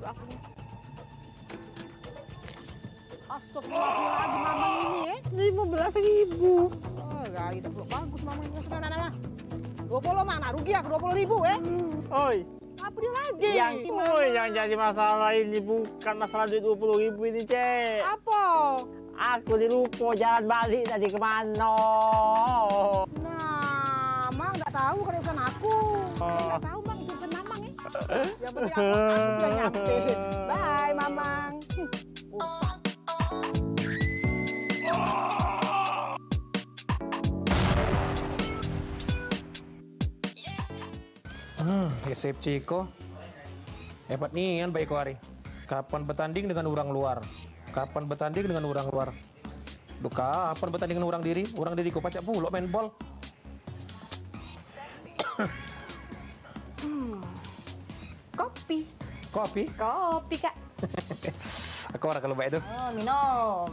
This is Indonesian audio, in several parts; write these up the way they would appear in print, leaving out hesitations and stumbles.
aku. Astagfirullahaladzim, mamang ini ya. 15.000. Oh, gak itu bagus mamang ini. Nah. 20 mana? Rugi aku 20.000 ya. Oi, Apa dia lagi? yang jadi masalah ini bukan masalah duit 20.000 ini, Cek. Apa? Aku di ruko jalan balik tadi kemana? Nah, Mang nggak tahu kan urusan aku. Saya nggak tahu Mang itu urusan Mamang ya. Yang penting aku sudah nyampe. Bye Mamang. Urusan. Gesep Ciko. Hebat nih kan baik hari. Kapan bertanding dengan orang luar? Kapan bertanding dengan orang luar? Duka, kapan bertanding dengan orang diri? Orang diri kok pacak pulok main bol. Kopi. Kopi? Kopi Kak. Aku orang kalau baik itu. Oh, minum.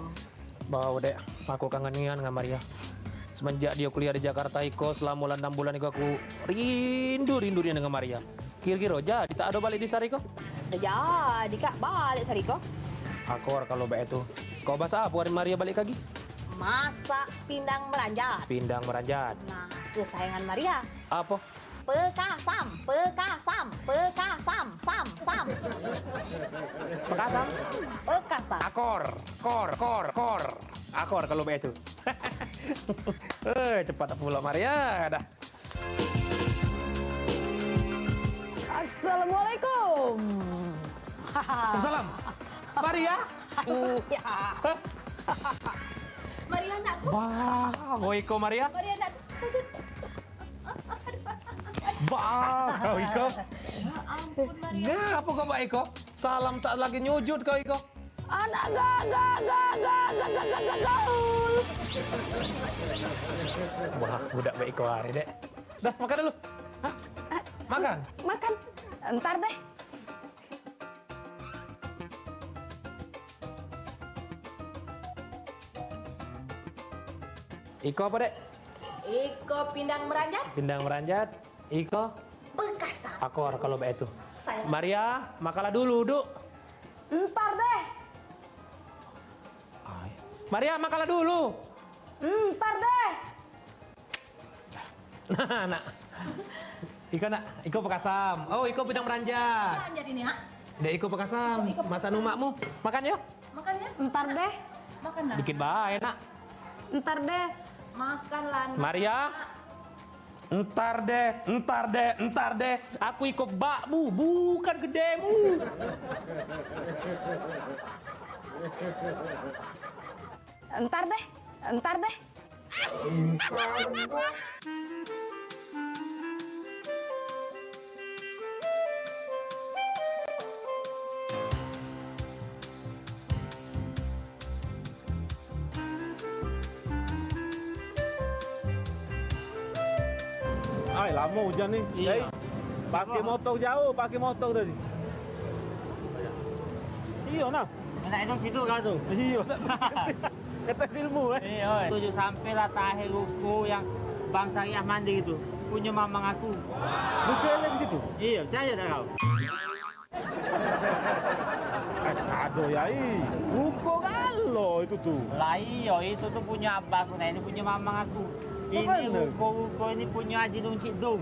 Bawa dek, aku kangen nian dengan Maria. Semenjak dia kuliah di Jakarta Iko, selama 6 bulan Iko aku rindu dia dengan Maria. Kira-kira jadi tak ada balik di Sariko? Udah jadi Kak, balik Sariko. Aku orang kalau baik itu. Kau bahasa apa hari Maria balik lagi? Masak pindang meranjat. Pindang meranjat. Nah, kesayangan Maria. Apa? Pekasam, pekasam, pekasam, sam. Pekasam? Pekasam. Akor. Akor kalau baik itu. Cepat pula Maria dah. Assalamualaikum. Salam. Maria? Iya. Maria anakku, Wah, Iko Maria? Maria anakku, sujud. Kau Iko? Ya ampun Maria. Ngapa kau Mbak Iko? Salam tak lagi nyujud kau Iko. Anak gaul. Wah, budak Mbak Iko hari dek. Dah, makan dulu. Hah? Makan? Makan. Ntar deh. Iko apa dek? Iko pindang meranjat, Pindang meranjat. Iko? Pekasam. Akor kalau Mbak itu. Sayang. Maria, makanlah dulu, duk. Ntar deh. Maria, makanlah dulu. Ntar deh. Nak. Iko nak, Iko Pekasam. Oh, Iko pindang meranjat. Meranjat ini ya? Dek Iko Pekasam. Iko Pekasam. Masak numakmu. Makan yuk. Makan ya? Ntar deh. Makan lah. Dikit bae, nak. Ntar deh. Makan lah. Maria. Entar deh. Aku ikut bakmu, bukan gedemu. Ntar deh. Ay, lama hujan nih. Iya. Yai. Pakai motor jauh, pakai motor tadi. Iya, nah. Nak itu situ kau tu. Iya. Tetes ilmu Iya. Tuju sampailah tahir ruko yang Bang Syariah Mandi itu. Punya mamang aku. Lucu aja di situ. Iya, percaya tak kau? Aduh, Yai. Ruko galo itu tuh. Lah iya, itu tuh punya abah aku. Nah, ini punya mamang aku. Ini Mana? ruko ini punya Haji Dung Cik Dung.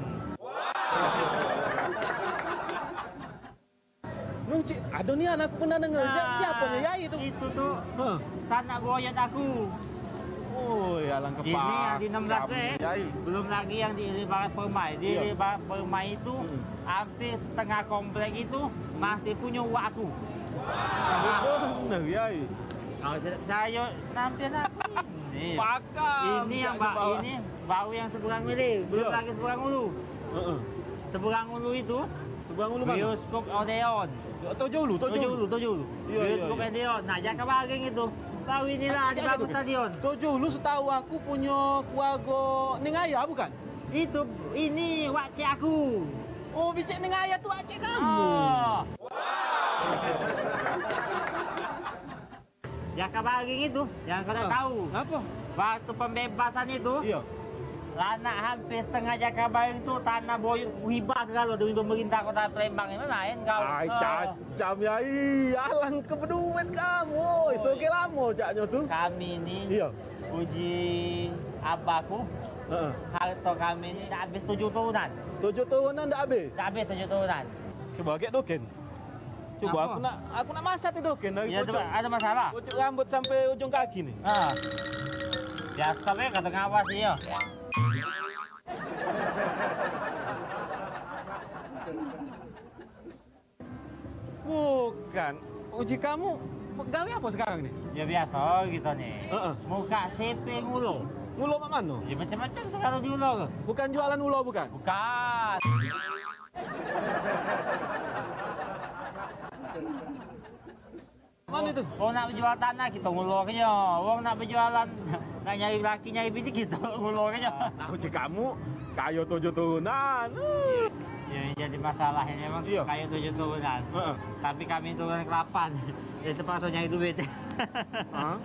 Nungci, aduh nih anakku pernah denger. Siapa nih Yai itu? Itu tuh Hah? sanak boyat aku. Oh, ya alangkah Ini yang di 16 Yai. belum lagi yang di Libarat Permai. Di Iya. Libarat Permai itu hampir setengah komplek itu masih punya uak aku. Bener, Yai. Oh, saya nampil ini. Pakam. Ini yang ini baru yang seberang ini, belum Iya. lagi seberang ulu. Heeh. Seberang ulu itu Seberang ulu mana? bioskop Odeon. Tojo ulu. Tujuh ulu. Iya, Bioskop iya. Odeon. Nah, Jaka Baging itu. Baru inilah di bangun stadion. Tojo ulu setahu aku punya keluarga Ningaya bukan? Itu ini wakcik aku. Oh, bicek Ningaya tuh acik kamu. Oh. Jaka Baging itu yang kau tak tahu. Apa? Waktu pembebasan itu Iya. Lana hampir setengah Jakabaring itu tanah boyut hibah kalau demi pemerintah kota Palembang ini lain kau. Ai cacam ya, alang kepeduet kamu. Soge lama caknya tuh. Kami ini Iya. uji abaku, Heeh. harta kami ini dah habis 7 tahunan. 7 tahunan dah habis. Dah habis 7 tahunan. Coba kayak doken. Coba Apa? aku nak masak tu doken dari Ya ada masalah. pucuk rambut sampai ujung kaki nih. Ah. Biasa be kata ngawas dia. Bukan. Uji kamu gawe apa sekarang nih? Ya biasa gitu nih. Heeh. Muka CP ngulo. Ngulo mak mano? Ya macam-macam sekarang diulo. Bukan jualan ulo bukan? Bukan. Mana itu? Orang nak berjual tanah kita ngulur ke nya. Orang nak berjualan nak nyari laki nyari bini kita ngulur ke nya. Nah, uji kamu kayu 7 tahunan. Ya jadi masalah ini memang Iya. kayak 7 tahunan. Heeh. Tapi kami turun ke 8. Jadi terpaksa nyari duit. Hah?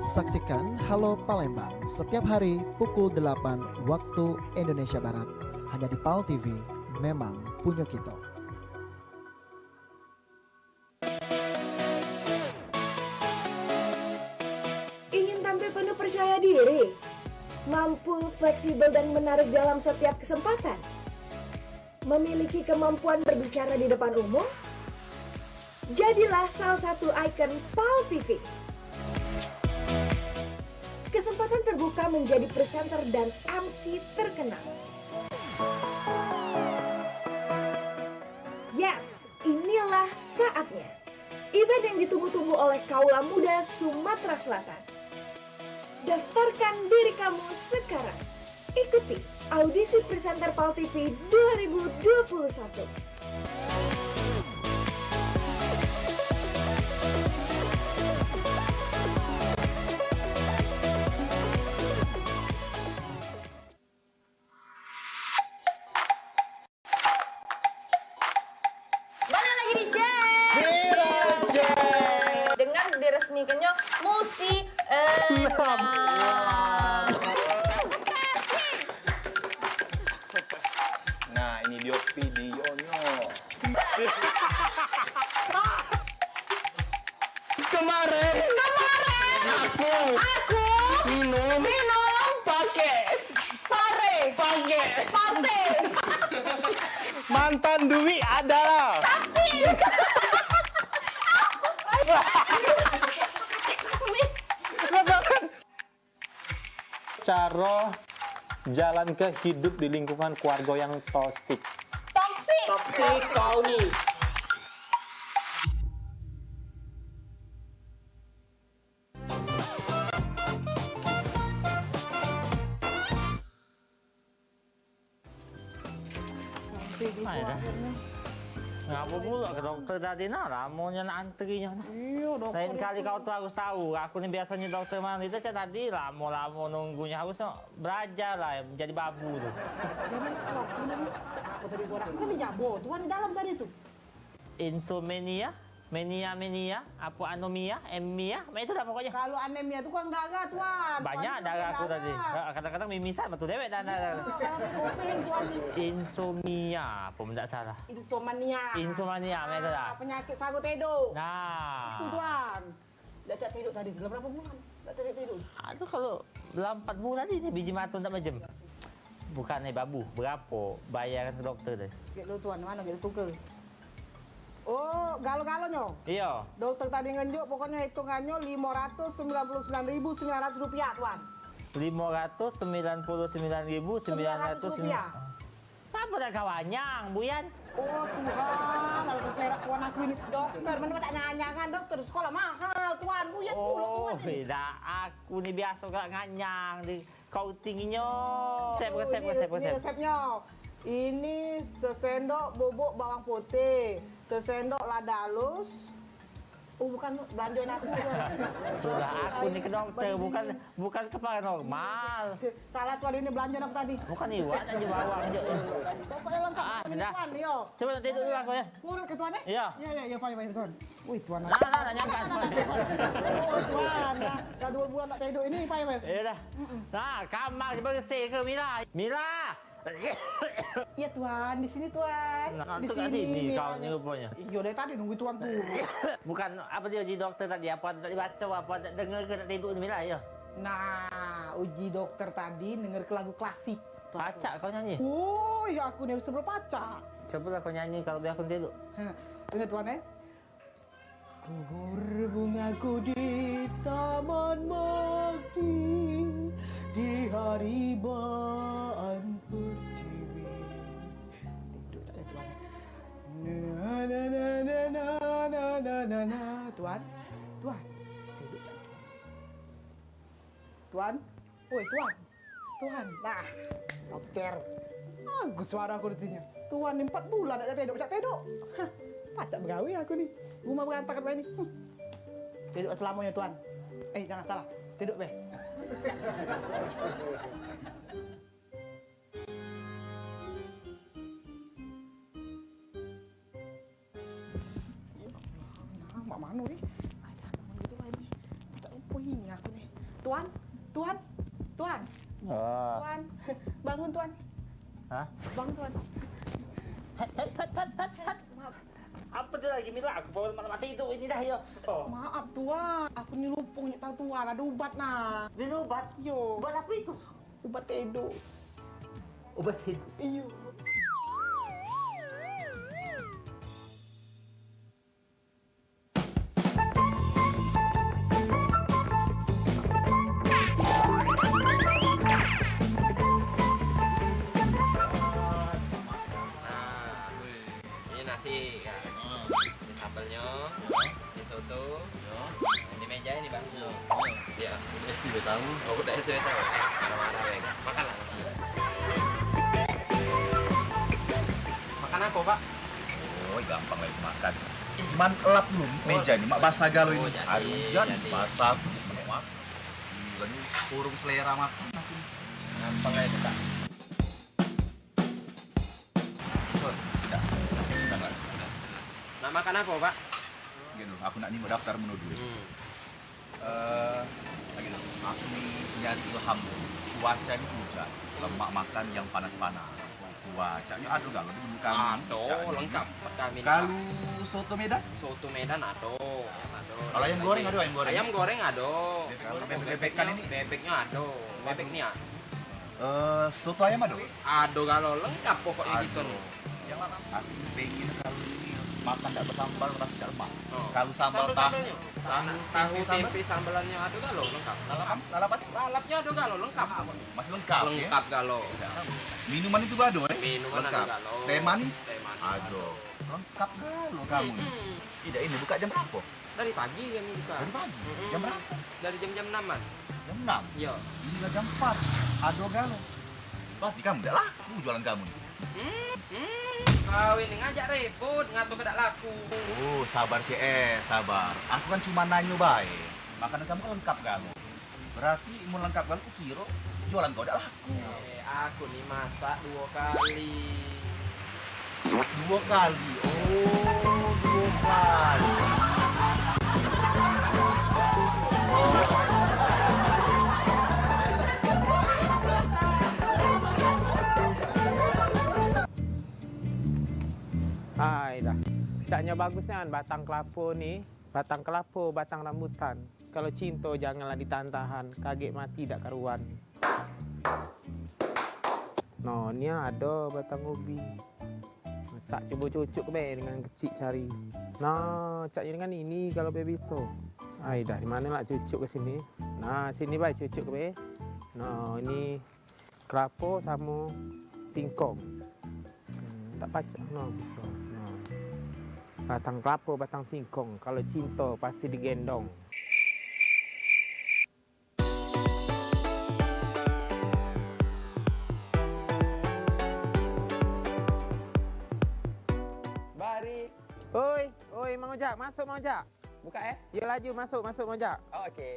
Saksikan Halo Palembang setiap hari pukul 8 waktu Indonesia Barat hanya di PAL TV, memang punya kita. Ingin tampil penuh percaya diri? Mampu, fleksibel, dan menarik dalam setiap kesempatan? Memiliki kemampuan berbicara di depan umum? Jadilah salah satu ikon PAL TV. Kesempatan terbuka menjadi presenter dan MC terkenal. Yes, inilah saatnya. Event yang ditunggu-tunggu oleh kaula muda Sumatera Selatan. Daftarkan diri kamu sekarang. Ikuti audisi presenter PAL TV 2021. Balik lagi di Cek. Dengan diresmikannya Musi Nah, ini dia videonya. Kemarin aku minum pakai Mantan Dwi adalah. Cara jalan ke hidup di lingkungan keluarga yang toksik. toksik. Nah, dah. Ngapa pula ke dokter tadi nah, lamonnya nak antrinya. Iya dong. Lain kali kau tuh harus tahu, aku nih biasanya dokter mana itu cak tadi lama-lama nunggunya harusnya belajar lah menjadi babu tuh. Jangan keluar sebenarnya. Aku tadi gua kan di jabo, tuan di dalam tadi tuh. Insomnia, mania, apa anomia, emia, itu dah pokoknya. Kalau anemia itu kan darah tuan. Banyak Tuan, darah aku darah. tadi. Kadang-kadang mimisan betul dewek dan Kalau kopeng tuan. insomnia, apa tidak salah. Insomnia. Insomnia, itu dah. Penyakit sagu tidur. Nah, Itu tuan. Dah cak tidur tadi, dalam berapa bulan? Dah tidur. itu kalau dalam 4 bulan ini biji matu tak macam. Bukan nih babu, berapa bayaran ke dokter tadi? Get lu tuan, mana kita tukar. Oh, galo-galonya. Iya. Dokter tadi ngenjuk pokoknya hitungannya Rp599.900 Tuan. 599.900. Apa dah kawanyang, Buyan? Oh Tuhan, kalau keterak Tuan aku ini dokter, mana tak nyanyangan dokter sekolah mahal Tuan, Buyan pula Oh, Tuan. beda. Aku ni biasa gak nganyang. Kau tingginya. Resep. Ini resepnya. Ini sesendok bubuk bawang putih, sesendok lada halus. Oh bukan, belanjain aku. Sudah aku ni ke dokter, bukan ke paranormal. Salah Tuan, ini belanjain aku tadi. Bukan iwan aja bawang je. Pokoknya lengkap ini dah. Tuan, yo. Coba nanti tidur dulu aku ya. Urut ke Tuan ya? Iya. Iya, fine Tuan. Wih Tuan. Nah, nyangka. Oh Tuan, dah 2 bulan tak tidur ini, fine. Ya dah. Nah, kamar bersih ke Mila? Mila! Iya Tuan, di sini Tuan. Nah, Di tu kat sini. sini kau ni rupanya. Iya dari tadi nunggu Tuan turun. Bukan apa dia uji dokter tadi, apa tak dibaca, apa tak dengar ke nak tidur ni Mila ya? Nah, uji dokter tadi denger ke lagu klasik. Pacak kau nyanyi? Oh, ya aku ni sebelum pacak. Coba kau nyanyi kalau biar aku tidur. Dengar Tuan Gugur bungaku di taman mati di hari baan pertiwi. Tidur tak Tuan. Na. Tuan. Tidur tak Tuan. Oi Tuan. Nah, dokter. Aku suara aku ditinya. Tuan ni 4 bulan nak tidur. Hah, pacak bergawe aku ni. Rumah berantakan baik ni. Tidur selamanya Tuan. Jangan salah. Tidur be. Mak mana ni? Ada bangun gitu baik ni. Tak lupa ini aku ni. Tuan. Oh. Tuan. Bangun Tuan. Hah? Bangun Tuan. Maaf. Apa dia lagi Mila? Aku baru malam tidur ini dah ya. Oh. Maaf Tuan, aku ni lupa nak tahu Tuan ada ubat nah. Minum ubat? Yo. Ubat apa itu? Ubat tidur. Ubat tidur? Iyo. Nasi kan. Ini sambelnya, ini soto, ini meja ini bang. Iya. SD udah tahu. Oh udah SD tahu. Marah-marah ya. Makanlah. Makan apa pak? Oh gampang lagi makan. Cuman elap dulu meja ini, mak basah galau ini. Aduh jangan basah. Mak. Gila ini kurung selera makan. Gampang aja kak. Nak makan apa pak? Gitu, aku nak nyimak daftar menu dulu. Lagi dulu, aku nih nyari ilham. Cuaca ini hujan, lemak makan yang panas-panas. Cuacanya aduh kalau dulu kami. Aduh, lengkap kami. Kalau soto Medan? Soto Medan aduh. Kalau ayam goreng ada ayam goreng. Ayam goreng aduh. Kalau bebek-bebekan ini? Bebeknya aduh. Bebek ini ya. Soto ayam ada? Aduh kalau lengkap pokoknya gitu nih. Aku pengen kalau makan tidak bersambal rasa tidak lemak. Oh. Kalau sambal Sambal-sambalnya? Tahu tempe sambalannya aduh kalau lengkap. Lalapan? Lalapnya aduh kalau lengkap. Masih lengkap, Lengkap ya? kalau. Minuman itu ada Minuman lengkap. ada kalau. Teh manis? Teh manis. Aduh. Lengkap kalau kamu. Tidak ini buka jam berapa? Dari pagi kami buka. Dari pagi? Jam berapa? Dari jam-jam 6-an. Jam 6? Iya. Inilah jam 4. Aduh galau. Berarti kamu tidak laku jualan kamu nih. Kau ini ngajak ribut, ngatur tidak laku. Oh, sabar CS, sabar. Aku kan cuma nanya baik. Makanan kamu kan lengkap kamu. Berarti mau lengkap kamu kira jualan kau tidak laku. Aku nih masak 2 kali. 2 kali? Oh, 2 kali. Hai dah. Caknya bagusnya kan batang kelapa ni. Batang kelapa, batang rambutan. Kalau cinta janganlah ditahan-tahan. Kaget mati tak karuan. No, ni ada batang ubi. Sak coba cucuk be dengan kecil cari. Nah, caknya dengan ini kalau be bisa. Ai dah di mana lah cucuk ke sini. Nah, sini bae cucuk be. Nah, ini kelapa sama singkong. Tak pacak no bisa. Nah. Batang kelapa, batang singkong. Kalau cinta pasti digendong. Bari. Oi, Mang Ojak, masuk Mang Ojak. Buka ya? Ya laju masuk Mang Ojak. Oh, oke.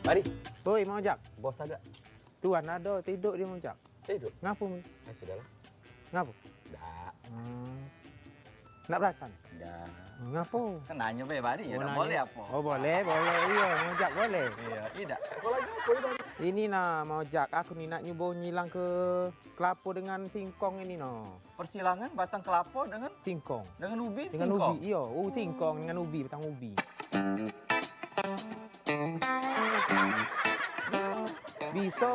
Bari. Oi, Mang Ojak. Bos agak. Tuan ada tidur dia Mang Ojak. Tidur. Ngapu mi? Sudahlah. Ngapu? Dah. Nak perasan? Dah. Ngapu? Kan nanya be Bari ya, Oh, tak nanya. boleh apa? Oh boleh. Iya Mang Ojak boleh. Iya, tidak. Kau lagi apa Bari? Ini nah Mang Ojak, aku ni nak nyoba nyilang ke kelapa dengan singkong ini no. Persilangan batang kelapa dengan Singkong. ubi, Dengan singkong. ubi, iya. Singkong dengan ubi, batang ubi. Bisa.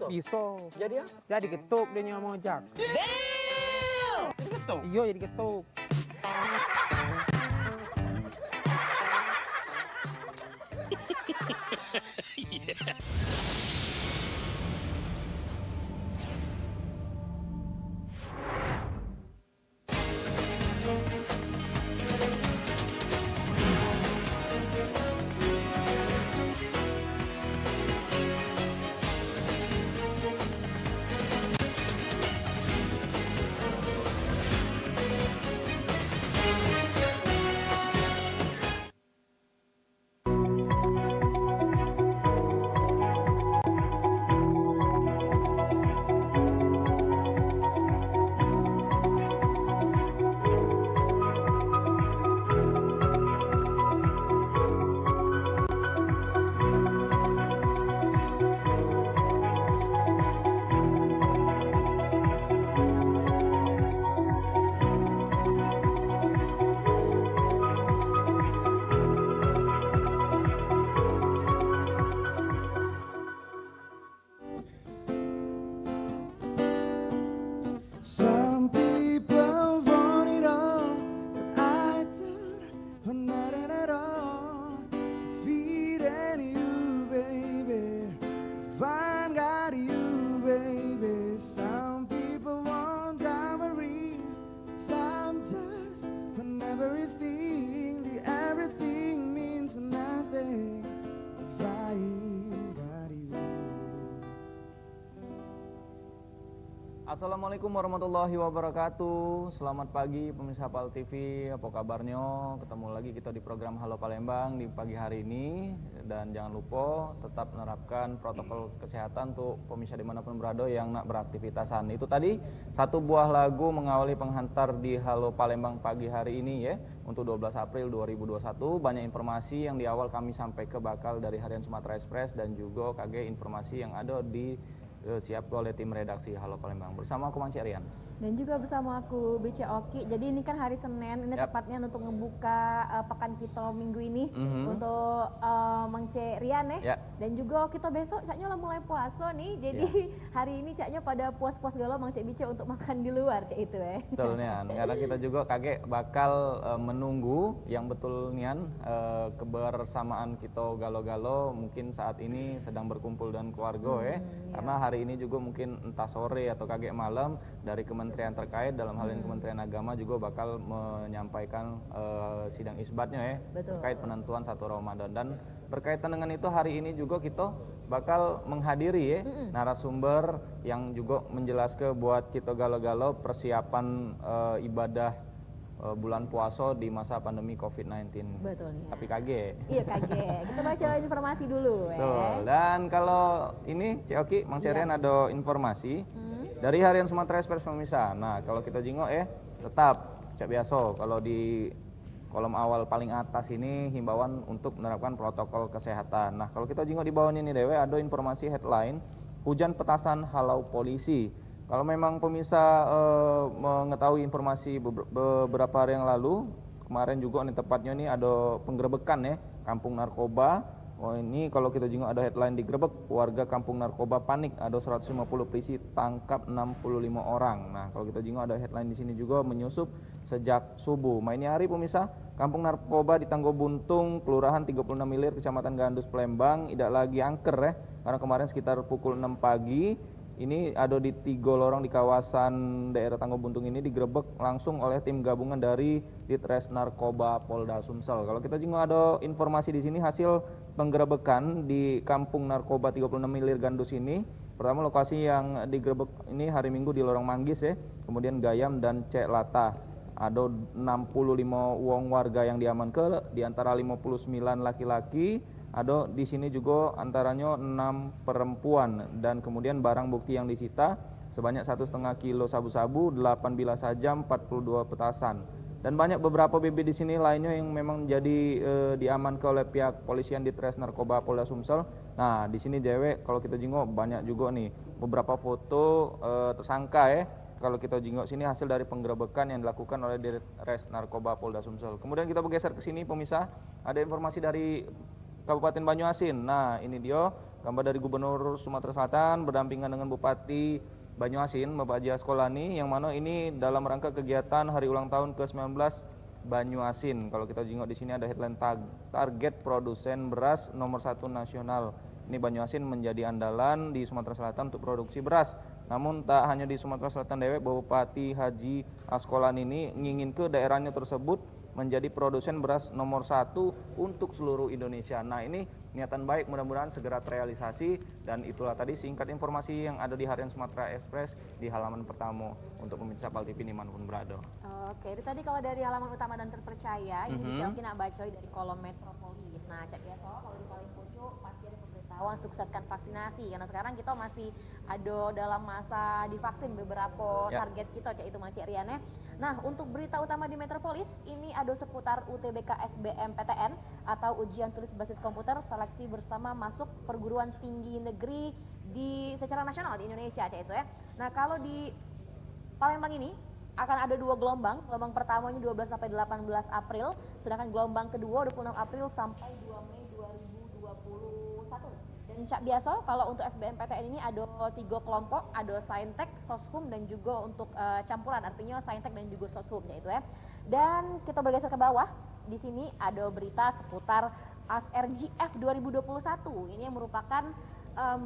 Bisa. Jadi apa? Jadi getuk dia Mang Ojak. Jadi ketuk. Iya jadi getuk. Some people want it all, but I don't want it at all. Feeding you, baby, find got you, baby. Some people want everything, some just want everything. The everything means nothing if I ain't got you. Assalamualaikum warahmatullahi wabarakatuh. Selamat pagi pemirsa PAL TV, apa kabarnya? Ketemu lagi kita di program Halo Palembang di pagi hari ini. Dan jangan lupa tetap menerapkan protokol kesehatan untuk pemirsa dimanapun berada yang nak beraktivitasan. Itu tadi satu buah lagu mengawali penghantar di Halo Palembang pagi hari ini ya. Untuk 12 April 2021, banyak informasi yang di awal kami sampai ke bakal dari Harian Sumatera Express dan juga KG informasi yang ada di siap oleh tim redaksi Halo Palembang. Bersama aku Mang Rian. Dan juga bersama aku BC Oki. Jadi ini kan hari Senin, ini tepatnya untuk ngebuka pekan kita minggu ini untuk Mang Rian ya. Dan juga kita besok caknya lah mulai puasa nih. Jadi hari ini caknya pada puas-puas galau Mang BC untuk makan di luar cak itu ya. Betul Nian. Karena kita juga kaget bakal menunggu yang betul Nian kebersamaan kita galau-galau mungkin saat ini sedang berkumpul dengan keluarga ya. Karena hari ini juga mungkin entah sore atau kaget malam dari kementerian terkait dalam hal ini Kementerian Agama juga bakal menyampaikan sidang isbatnya ya. Betul. Terkait penentuan 1 Ramadan dan berkaitan dengan itu hari ini juga kita bakal menghadiri ya narasumber yang juga menjelaskan buat kita galau-galau persiapan ibadah bulan puasa di masa pandemi COVID-19. Betul ya. Tapi kaget. Iya kaget. Kita baca informasi dulu ya. Betul. Dan kalau ini Cik Oki, Mang Rian ada informasi dari Harian Sumatera Express pemirsa. Nah, kalau kita jingok ya, tetap cak biasa kalau di kolom awal paling atas ini himbauan untuk menerapkan protokol kesehatan. Nah, kalau kita jingok di bawahnya ini Dewe ada informasi headline hujan petasan halau polisi. Kalau memang pemirsa mengetahui informasi beberapa hari yang lalu, kemarin juga nih tepatnya nih ada penggerebekan ya, kampung narkoba Oh ini kalau kita juga ada headline digerebek, warga kampung narkoba panik, ada 150 polisi tangkap 65 orang. Nah kalau kita juga ada headline di sini juga menyusup sejak subuh. Ini hari pemirsa, kampung narkoba di Tanggo Buntung, Kelurahan 36 Ilir, Kecamatan Gandus, Palembang, tidak lagi angker ya. Karena kemarin sekitar pukul 6 pagi, ini ada di 3 lorong di kawasan daerah Tanggo Buntung ini digerebek langsung oleh tim gabungan dari Ditres Narkoba Polda Sumsel. Kalau kita juga ada informasi di sini hasil penggerebekan di Kampung Narkoba 36 Ilir Gandus ini. Pertama lokasi yang digerebek ini hari Minggu di Lorong Manggis ya, kemudian Gayam dan Cek Lata. Ada 65 wong warga yang diamankan, di antara 59 laki-laki, ada di sini juga antaranya 6 perempuan, dan kemudian barang bukti yang disita sebanyak 1,5 kilo sabu-sabu, 8 bilah sajam, 42 petasan. Dan banyak beberapa BB di sini lainnya yang memang jadi diamankan oleh pihak polisian Ditres Narkoba Polda Sumsel. Nah, di sini Dewe kalau kita jengok banyak juga nih beberapa foto tersangka ya. Kalau kita jengok sini hasil dari penggerebekan yang dilakukan oleh Ditres Narkoba Polda Sumsel. Kemudian kita bergeser ke sini pemirsa, ada informasi dari Kabupaten Banyuasin. Nah, ini dia gambar dari Gubernur Sumatera Selatan berdampingan dengan Bupati Banyuasin, Bapak Haji Askolani, yang mana ini dalam rangka kegiatan hari ulang tahun ke-19 Banyuasin. Kalau kita jengok di sini ada headline target produsen beras nomor 1 nasional. Ini Banyuasin menjadi andalan di Sumatera Selatan untuk produksi beras. Namun tak hanya di Sumatera Selatan dewek, Bupati Haji Askolani ini ingin ke daerahnya tersebut menjadi produsen beras nomor 1 untuk seluruh Indonesia. Nah ini niatan baik, mudah-mudahan segera terrealisasi, dan itulah tadi singkat informasi yang ada di Harian Sumatera Express di halaman pertama untuk pemirsa PAL TV dimanapun berada. Oke, itu tadi kalau dari halaman utama dan terpercaya, ini bisa kita bacoy dari kolom Metropolis. Nah, cek biasa kalau di paling pojok pasti ada pemberitahuan sukseskan vaksinasi, karena sekarang kita masih ada dalam masa divaksin beberapa target kita, cek itu Macik Rian ya. Nah, untuk berita utama di Metropolis ini ada seputar UTBK SBMPTN atau ujian tulis berbasis komputer seleksi bersama masuk perguruan tinggi negeri di secara nasional di Indonesia, cek itu ya. Nah, kalau di Palembang ini akan ada 2 gelombang. Gelombang pertamanya 12 sampai 18 April, sedangkan gelombang kedua 26 April sampai 2 Mei 2021. Dan cak biasa kalau untuk SBMPTN ini ada 3 kelompok, ada Saintek, Soshum, dan juga untuk campuran, artinya Saintek dan juga Soshum ya itu ya. Dan kita bergeser ke bawah, di sini ada berita seputar ASRGF 2021. Ini yang merupakan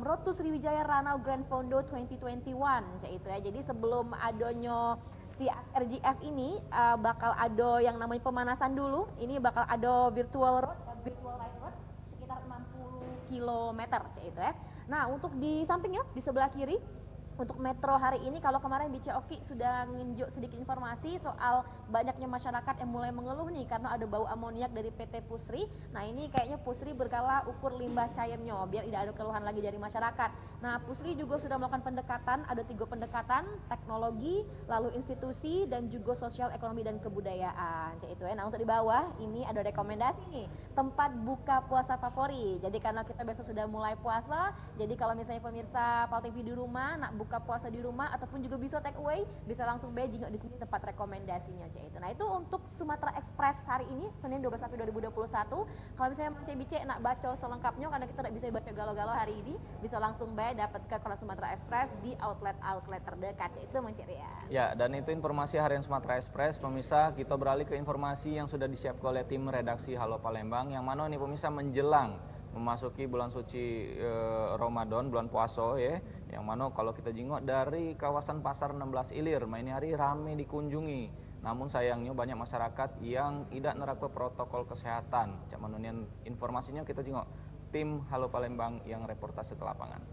Road to Sriwijaya Ranau Grand Fondo 2021 cak itu ya. Jadi sebelum adanya si RGF ini bakal ada yang namanya pemanasan dulu. Ini bakal ada virtual ride road sekitar 60 km cak itu ya. Nah, untuk di sampingnya di sebelah kiri untuk metro hari ini, kalau kemarin Bice Oki sudah nginjuk sedikit informasi soal banyaknya masyarakat yang mulai mengeluh nih karena ada bau amoniak dari PT Pusri. Nah ini kayaknya Pusri berkala ukur limbah cairnya biar tidak ada keluhan lagi dari masyarakat. Nah Pusri juga sudah melakukan pendekatan, ada 3 pendekatan, teknologi, lalu institusi, dan juga sosial, ekonomi, dan kebudayaan. Itu ya. Nah untuk di bawah ini ada rekomendasi nih, tempat buka puasa favorit. Jadi karena kita besok sudah mulai puasa, jadi kalau misalnya pemirsa PAL TV di rumah nak buka puasa di rumah ataupun juga bisa take away, bisa langsung beji di sini tempat rekomendasinya cek itu. Nah itu untuk Sumatera Express hari ini Senin 12 April 2021. Kalau misalnya Cek Bice nak baca selengkapnya karena kita tidak bisa baca galau-galau hari ini, bisa langsung dapat ke Kalau Sumatera Express di outlet terdekat cek itu Cek Rian. Ya, dan itu informasi Harian Sumatera Express. Pemirsa, kita beralih ke informasi yang sudah disiapkan oleh tim redaksi Halo Palembang, yang mana nih pemirsa menjelang memasuki bulan suci Ramadan, bulan puasa ya, yang mana kalau kita jengok dari kawasan Pasar 16 Ilir, ini hari ramai dikunjungi. Namun sayangnya banyak masyarakat yang tidak menerapkan protokol kesehatan. Cak manunian informasinya kita jengok tim Halo Palembang yang reportase ke lapangan.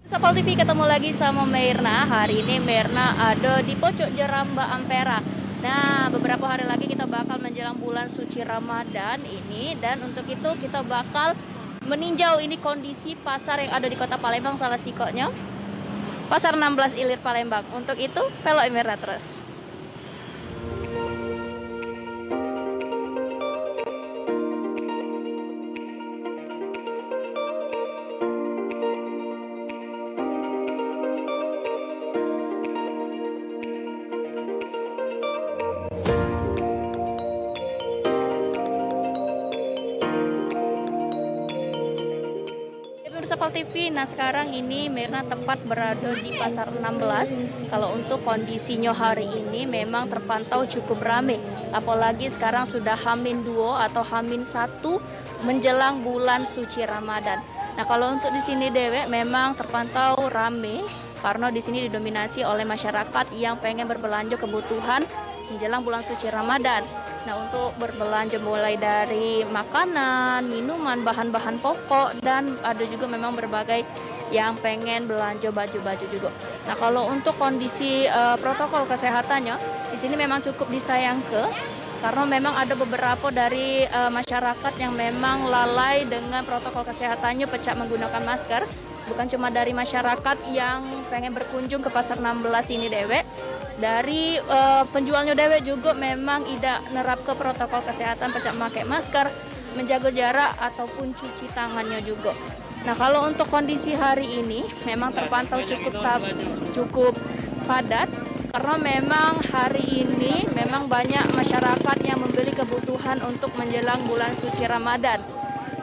PAL TV ketemu lagi sama Mirna. Hari ini Mirna ada di Pojok Jeramba Ampera. Nah, beberapa hari lagi kita bakal menjelang bulan suci Ramadan ini, dan untuk itu kita bakal meninjau ini kondisi pasar yang ada di Kota Palembang, salah sikonya Pasar 16 Ilir Palembang. Untuk itu, pelok Mirna terus. Pal TV, nah sekarang ini Mirna tepat berada di Pasar 16. Kalau untuk kondisinya hari ini memang terpantau cukup ramai. Apalagi sekarang sudah H-2 atau H-1 menjelang bulan suci Ramadan. Nah kalau untuk di sini dewek memang terpantau ramai karena di sini didominasi oleh masyarakat yang pengen berbelanja kebutuhan menjelang bulan suci Ramadan. Nah untuk berbelanja mulai dari makanan, minuman, bahan-bahan pokok, dan ada juga memang berbagai yang pengen belanja baju-baju juga. Nah kalau untuk kondisi protokol kesehatannya di sini memang cukup disayangkan karena memang ada beberapa dari masyarakat yang memang lalai dengan protokol kesehatannya, pecah menggunakan masker. Bukan cuma dari masyarakat yang pengen berkunjung ke Pasar 16 ini dewek, dari penjualnya dewek juga memang tidak nerap ke protokol kesehatan, pecah memakai masker, menjaga jarak ataupun cuci tangannya juga. Nah kalau untuk kondisi hari ini memang terpantau cukup padat karena memang hari ini memang banyak masyarakat yang membeli kebutuhan untuk menjelang bulan suci Ramadan.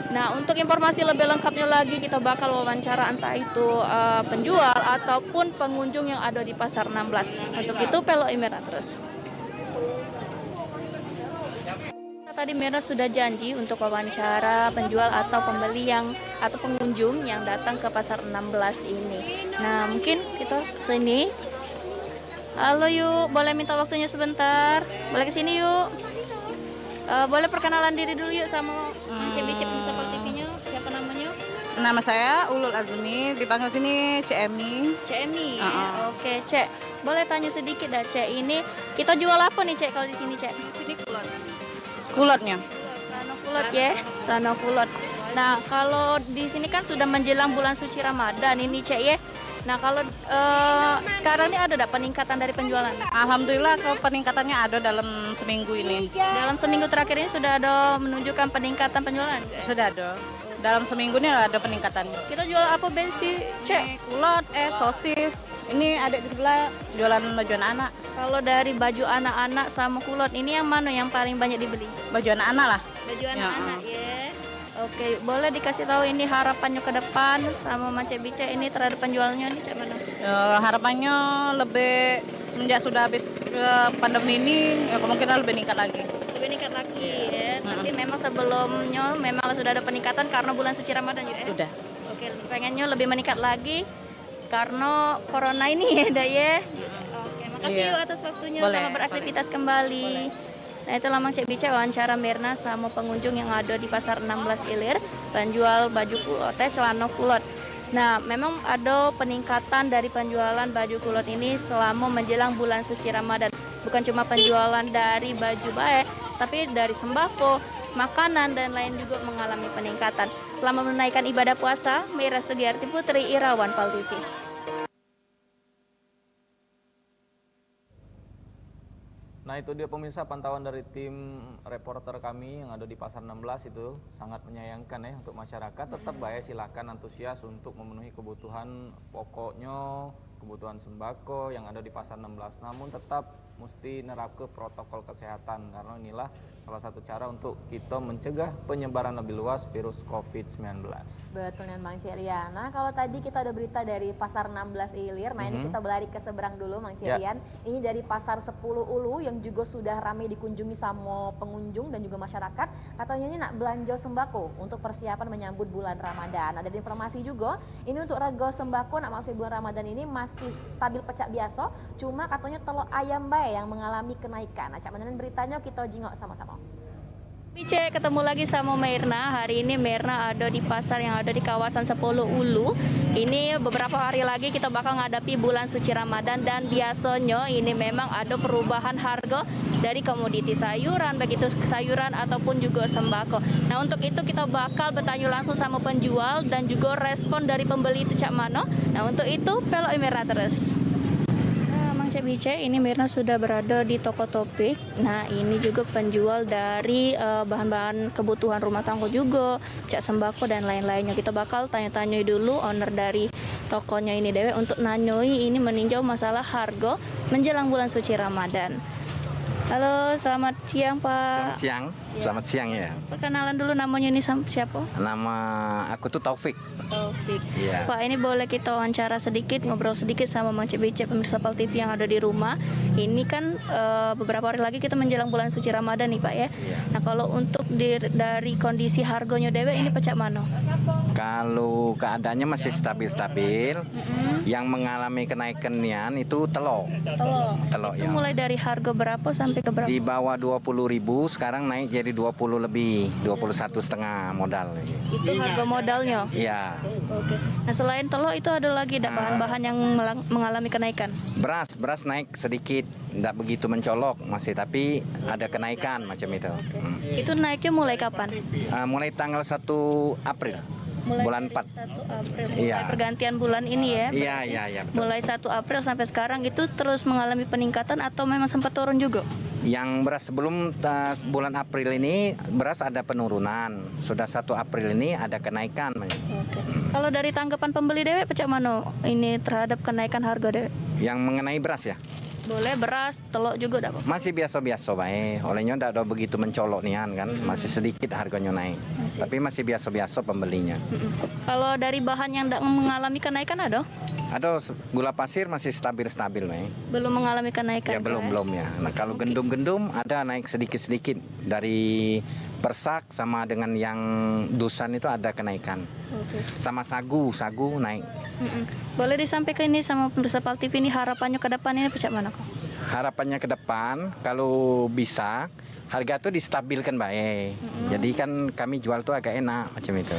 Nah untuk informasi lebih lengkapnya lagi kita bakal wawancara entah itu penjual ataupun pengunjung yang ada di Pasar 16. Untuk itu pelok Mirna terus. Tadi Mirna sudah janji untuk wawancara penjual atau pembeli atau pengunjung yang datang ke Pasar 16 ini. Nah mungkin kita kesini. Halo yuk, boleh minta waktunya sebentar? Boleh kesini yuk. Boleh perkenalan diri dulu yuk sama Cik Pal TV-nya, siapa namanya? Nama saya Ulul Azmi, dipanggil sini Cek Emi. Cek Emi, oke Cek. Boleh tanya sedikit dah Cek, ini kita jual apa nih Cek kalau di sini Cek? Di sini kulot. Kulotnya? Sano kulot ya, sano kulot. Nah kalau di sini kan sudah menjelang bulan suci Ramadan ini Cek ya. Nah kalau sekarang ini ada peningkatan dari penjualan? Alhamdulillah peningkatannya ada dalam seminggu ini. Dalam seminggu terakhir ini sudah ada menunjukkan peningkatan penjualan? Sudah ada. Dalam seminggu ini ada peningkatan. Kita jual apa bensi Cek? Kulot, sosis. Ini ada di sebelah jualan baju anak-anak. Kalau dari baju anak-anak sama kulot ini yang mana yang paling banyak dibeli? Baju anak-anak lah. Baju anak-anak ya. Oke, boleh dikasih tahu ini harapannya ke depan sama Cek Bice ini terhadap penjualnya nih Cek mana? Harapannya lebih semenjak sudah habis pandemi ini ya kemungkinan lebih meningkat lagi. Lebih meningkat lagi ya. Tapi memang sebelumnya memang sudah ada peningkatan karena bulan suci Ramadan ya. Sudah. Oke, pengennya lebih meningkat lagi karena corona ini ya, ya. Oke, makasih yuk atas waktunya. Selamat beraktivitas kembali. Nah itulah Mang Cek Bice wawancara Mirna sama pengunjung yang ada di Pasar 16 Ilir, penjual baju kulot, celana kulot. Nah memang ada peningkatan dari penjualan baju kulot ini selama menjelang bulan suci Ramadan. Bukan cuma penjualan dari baju baik, tapi dari sembako, makanan dan lain juga mengalami peningkatan. Selama menunaikan ibadah puasa, Mira Sugiarti Putri, Irawan Pal TV. Nah itu dia pemirsa pantauan dari tim reporter kami yang ada di Pasar 16 itu sangat menyayangkan ya untuk masyarakat. Tetap baik silakan antusias untuk memenuhi kebutuhan pokoknya, kebutuhan sembako yang ada di Pasar 16. Namun tetap mesti nerap ke protokol kesehatan karena inilah salah satu cara untuk kita mencegah penyebaran lebih luas virus COVID-19. Betul nih Bang Cerian. Nah kalau tadi kita ada berita dari Pasar 16 Ilir, nah ini kita berlari ke seberang dulu Bang Cerian. Ini dari Pasar 10 Ulu yang juga sudah ramai dikunjungi sama pengunjung dan juga masyarakat. Katanya ini nak belanja sembako untuk persiapan menyambut bulan Ramadan. Ada informasi juga, ini untuk harga sembako nak masuk bulan Ramadan ini masih stabil pecah biasa. Cuma katanya telur ayam bae yang mengalami kenaikan. Nah, cak mana beritanya kita jingok sama-sama. Bice ketemu lagi sama Mirna. Hari ini Mirna ada di pasar yang ada di kawasan 10 Ulu. Ini beberapa hari lagi kita bakal menghadapi bulan suci Ramadan dan biasanya ini memang ada perubahan harga dari komoditi sayuran, begitu sayuran ataupun juga sembako. Nah untuk itu kita bakal bertanya langsung sama penjual dan juga respon dari pembeli itu cak mana. Nah untuk itu pelok Mirna terus. Cek Bice, ini Mirna sudah berada di toko topik. Nah ini juga penjual dari bahan-bahan kebutuhan rumah tangga juga, cak sembako dan lain-lainnya. Kita bakal tanya-tanya dulu owner dari tokonya ini Dewe untuk nanyoi ini meninjau masalah harga menjelang bulan suci Ramadan. Halo, selamat siang Pak. Selamat siang. Selamat siang ya. Perkenalan dulu namanya ini siapa? Nama aku tuh Taufik. Taufik. Iya. Pak, ini boleh kita wawancara sedikit, ngobrol sedikit sama Mang Cek Becek pemirsa PAL TV yang ada di rumah. Ini kan beberapa hari lagi kita menjelang bulan suci Ramadan nih Pak ya. Nah kalau untuk dari kondisi harganya dewe ini pecah mana? Kalau keadaannya masih stabil-stabil, yang mengalami kenaikannya itu telur. Telur Itu ya. mulai dari harga berapa sampai ke berapa? Di bawah 20.000, sekarang naik jadi 20 lebih, 21,5 modal. Itu harga modalnya? Iya. Oke. Nah selain telur itu ada lagi bahan-bahan yang mengalami kenaikan? Beras naik sedikit, tidak begitu mencolok masih, tapi ada kenaikan macam itu. Itu naiknya mulai kapan? Mulai tanggal 1 April. Mulai bulan 4. 1 April, mulai Iya. pergantian bulan ini ya? Iya, betul. Mulai 1 April sampai sekarang itu terus mengalami peningkatan atau memang sempat turun juga? Yang beras sebelum bulan April ini beras ada penurunan. Sudah 1 April ini ada kenaikan. Kalau dari tanggapan pembeli dewe pecah mana ini terhadap kenaikan harga dewe? Yang mengenai beras ya? Boleh beras, telur juga dapat. Masih biasa-biasa baik. Olehnya tidak ada begitu mencolok nian kan. Masih sedikit harganya naik. Tapi masih biasa-biasa pembelinya. Kalau dari bahan yang tidak mengalami kenaikan ada? Ada gula pasir masih stabil-stabil baik. Belum mengalami kenaikan? Ya belum ya. Nah kalau gendum-gendum ada naik sedikit-sedikit dari persak sama dengan yang dusan itu ada kenaikan. Sama sagu naik. Boleh disampaikan ini sama pemirsa PAL TV ini harapannya ke depan ini pecah mana kok? Harapannya ke depan kalau bisa harga tuh distabilkan baik. Jadi kan kami jual tuh agak enak macam itu.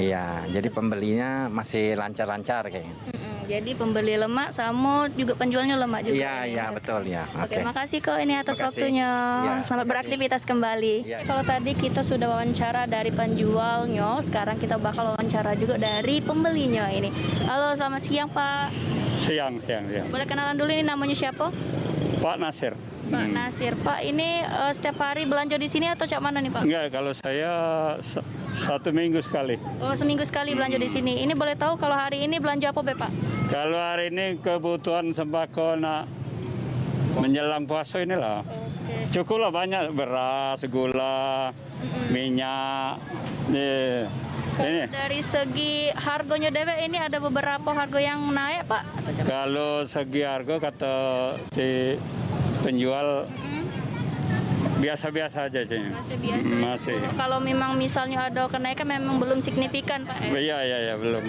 Iya, jadi pembelinya masih lancar-lancar kayaknya. Jadi pembeli lemak sama juga penjualnya lemak juga. Iya, betul ya. Oke, makasih kok ini atas Makasih. waktunya. Ya, Selamat beraktivitas kembali. Kalau tadi kita sudah wawancara dari penjualnya, sekarang kita bakal wawancara juga dari pembelinya ini. Halo, selamat siang Pak. Siang. Boleh kenalan dulu ini namanya siapa? Pak Nasir. Pak Nasir. Pak, ini setiap hari belanja di sini atau cak mana nih Pak? Enggak, kalau saya 1 minggu sekali. Oh, seminggu sekali belanja di sini. Ini boleh tahu kalau hari ini belanja apa Be Pak? Kalau hari ini kebutuhan sembako nak menjelang puasa inilah. Cukup lah banyak beras, gula, minyak. Ini. Dari segi harganya dewe ini ada beberapa harga yang naik Pak? Kalau segi harga kata si penjual biasa-biasa aja. Masih biasa. Masih. Kalau memang misalnya ada kenaikan memang belum signifikan Pak. Iya, belum.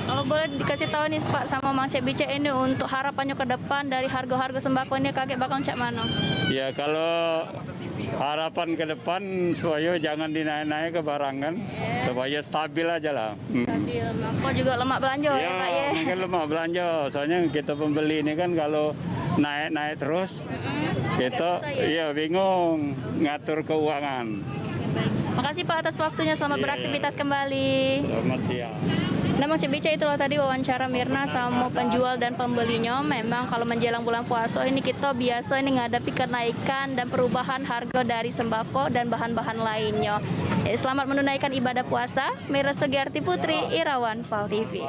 Kalau boleh dikasih tahu nih Pak sama Mang Cek Becek ini untuk harapannya ke depan dari harga-harga sembako ini kakek bakal cak mana? Ya kalau harapan ke depan supaya jangan dinaik-naik ke barangan, supaya stabil aja lah. Stabil. Kok juga lemak belanja ya Pak ya? Mungkin lemak belanja. Soalnya kita pembeli ini kan kalau naik-naik terus, kita bingung ngatur keuangan. Makasih Pak atas waktunya. Selamat beraktivitas kembali. Selamat siang. Nah, Mang Cek Becek itulah tadi wawancara Mirna sama penjual dan pembelinya. Memang kalau menjelang bulan puasa ini kita biasa ini menghadapi kenaikan dan perubahan harga dari sembako dan bahan-bahan lainnya. Selamat menunaikan ibadah puasa. Mira Sugiarti Putri, Irawan PAL TV.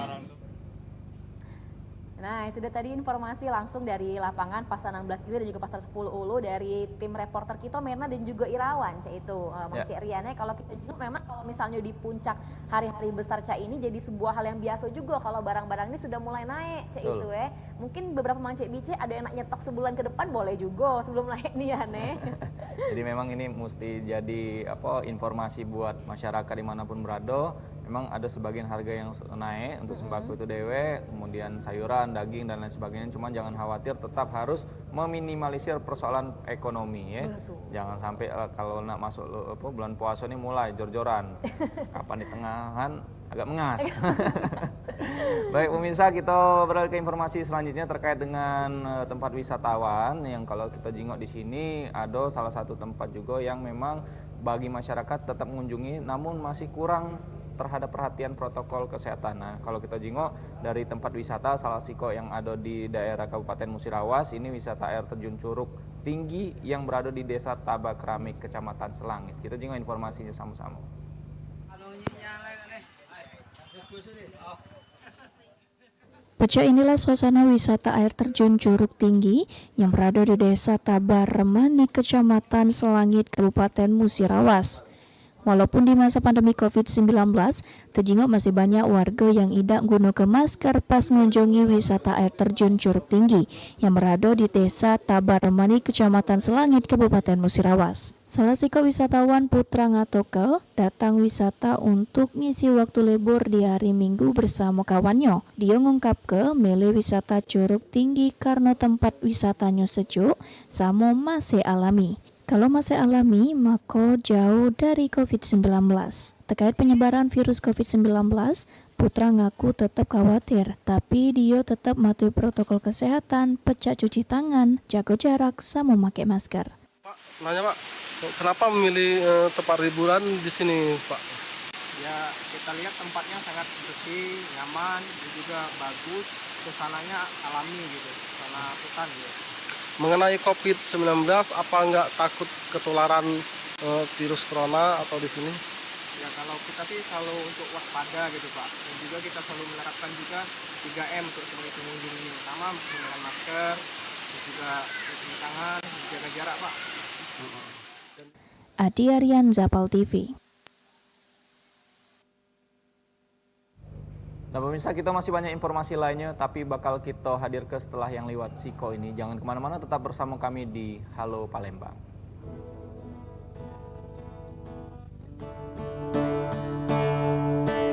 Nah, itu dia tadi informasi langsung dari lapangan Pasar 16 Gili dan juga Pasar 10 Ulu dari tim reporter kita Mirna dan juga Irawan, Cak itu. Mang Cek Riane, kalau kita juga memang kalau misalnya di puncak hari-hari besar Cak ini jadi sebuah hal yang biasa juga kalau barang-barang ini sudah mulai naik, Cak itu ya. Mungkin beberapa Mang Cek Becek ada yang nak nyetok sebulan ke depan boleh juga sebelum naik nih ya, Jadi memang ini mesti jadi informasi buat masyarakat dimanapun berada. Memang ada sebagian harga yang naik untuk sembako itu dewe, kemudian sayuran, daging dan lain sebagainya. Cuman jangan khawatir, tetap harus meminimalisir persoalan ekonomi ya. Jangan sampai kalau nak masuk bulan puasa ini mulai jor-joran. Kapan di tengahan agak mengas. Baik pemirsa, kita beralih ke informasi selanjutnya terkait dengan tempat wisatawan yang kalau kita jengok di sini ada salah satu tempat juga yang memang bagi masyarakat tetap mengunjungi namun masih kurang terhadap perhatian protokol kesehatan. Nah, kalau kita jengok dari tempat wisata Salasiko yang ada di daerah Kabupaten Musirawas, ini wisata air terjun Curug Tinggi yang berada di Desa Tabak Keramik, Kecamatan Selangit. Kita jengok informasinya sama-sama. Pecah inilah suasana wisata air terjun Curug Tinggi yang berada di Desa Tabar Remani, Kecamatan Selangit, Kabupaten Musirawas. Walaupun di masa pandemi COVID-19, terjingok masih banyak warga yang tidak gunakan masker pas mengunjungi wisata air terjun Curug Tinggi yang berada di Desa Tabar Remani, Kecamatan Selangit, Kabupaten Musirawas. Salah siko wisatawan Putra Ngatokel datang wisata untuk ngisi waktu libur di hari Minggu bersama kawannya. Dia ngungkap ke milih wisata Curug Tinggi karena tempat wisatanya sejuk sama masih alami. Kalau masih alami, maka jauh dari COVID-19. Terkait penyebaran virus COVID-19, Putra ngaku tetap khawatir, tapi dia tetap mematuhi protokol kesehatan, pecah cuci tangan, jaga jarak, sama memakai masker. Pak, nanya Pak, kenapa memilih tempat liburan di sini Pak? Ya, kita lihat tempatnya sangat bersih, nyaman, dan juga bagus, suasananya alami gitu, suasana hutan gitu. Mengenai COVID-19, apa nggak takut ketularan virus corona atau di sini? Ya kalau kita sih selalu untuk waspada gitu Pak. Dan juga kita selalu menerapkan juga 3M untuk sebagai pengunjung ini. Pertama menggunakan masker, dan juga cuci tangan, jaga jarak Pak. Adi Aryan, Zapal TV. Nah pemirsa, kita masih banyak informasi lainnya, tapi bakal kita hadir ke setelah yang lewat Siko ini. Jangan kemana-mana, tetap bersama kami di Halo Palembang.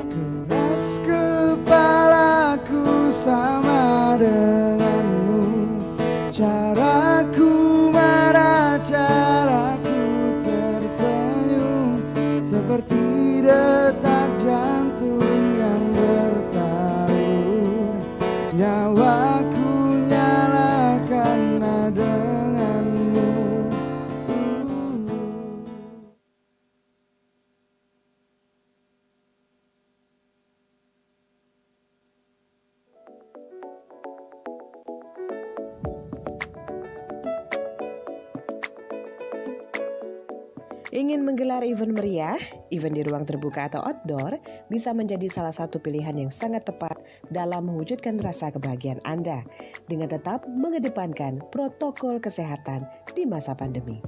Keras kepalaku sama denganmu, caraku marah, caraku tersenyum, seperti detak jantung yang bertarung. Nyawaku nyala karena denganmu. Ingin menggelar event meriah, event di ruang terbuka atau outdoor bisa menjadi salah satu pilihan yang sangat tepat dalam mewujudkan rasa kebahagiaan Anda dengan tetap mengedepankan protokol kesehatan di masa pandemi.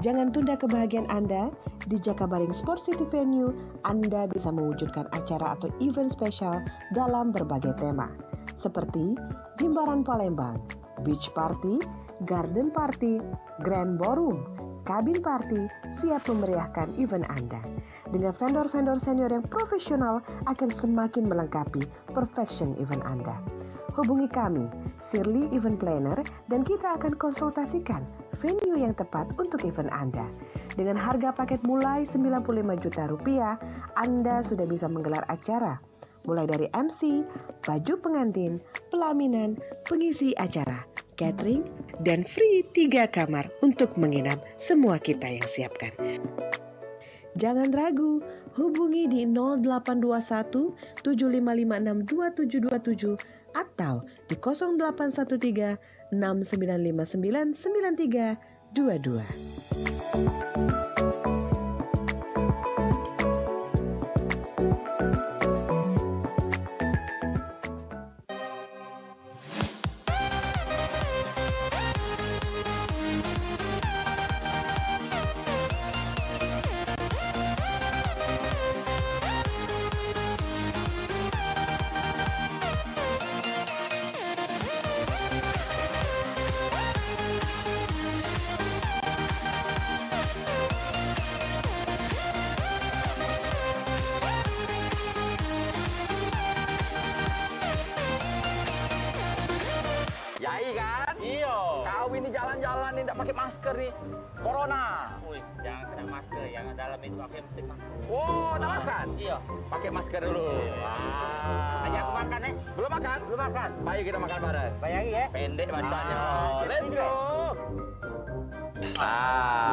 Jangan tunda kebahagiaan Anda. Di Jakabaring Sport City Venue, Anda bisa mewujudkan acara atau event spesial dalam berbagai tema seperti Jimbaran Palembang, Beach Party, Garden Party, Grand Ballroom, Kabin Party siap memeriahkan event Anda. Dengan vendor-vendor senior yang profesional akan semakin melengkapi perfection event Anda. Hubungi kami, Shirley Event Planner, dan kita akan konsultasikan venue yang tepat untuk event Anda. Dengan harga paket mulai Rp95 juta, Anda sudah bisa menggelar acara mulai dari MC, baju pengantin, pelaminan, pengisi acara, catering, dan free 3 kamar untuk menginap semua kita yang siapkan. Jangan ragu, hubungi di 0821 7556 2727 atau di 0813 6959 9322. Yai kan? Iya. Kau ini jalan-jalan nih tidak pakai masker nih. Corona. Wih, jangan kena masker, yang dalam itu aku yang penting masker. Oh, udah makan? Iya. Pakai masker dulu. Wah. Ayo aku makan nih. Belum makan? Belum makan. Ayo kita makan bareng. Bayangin ya. Pendek bahasanya. Let's go.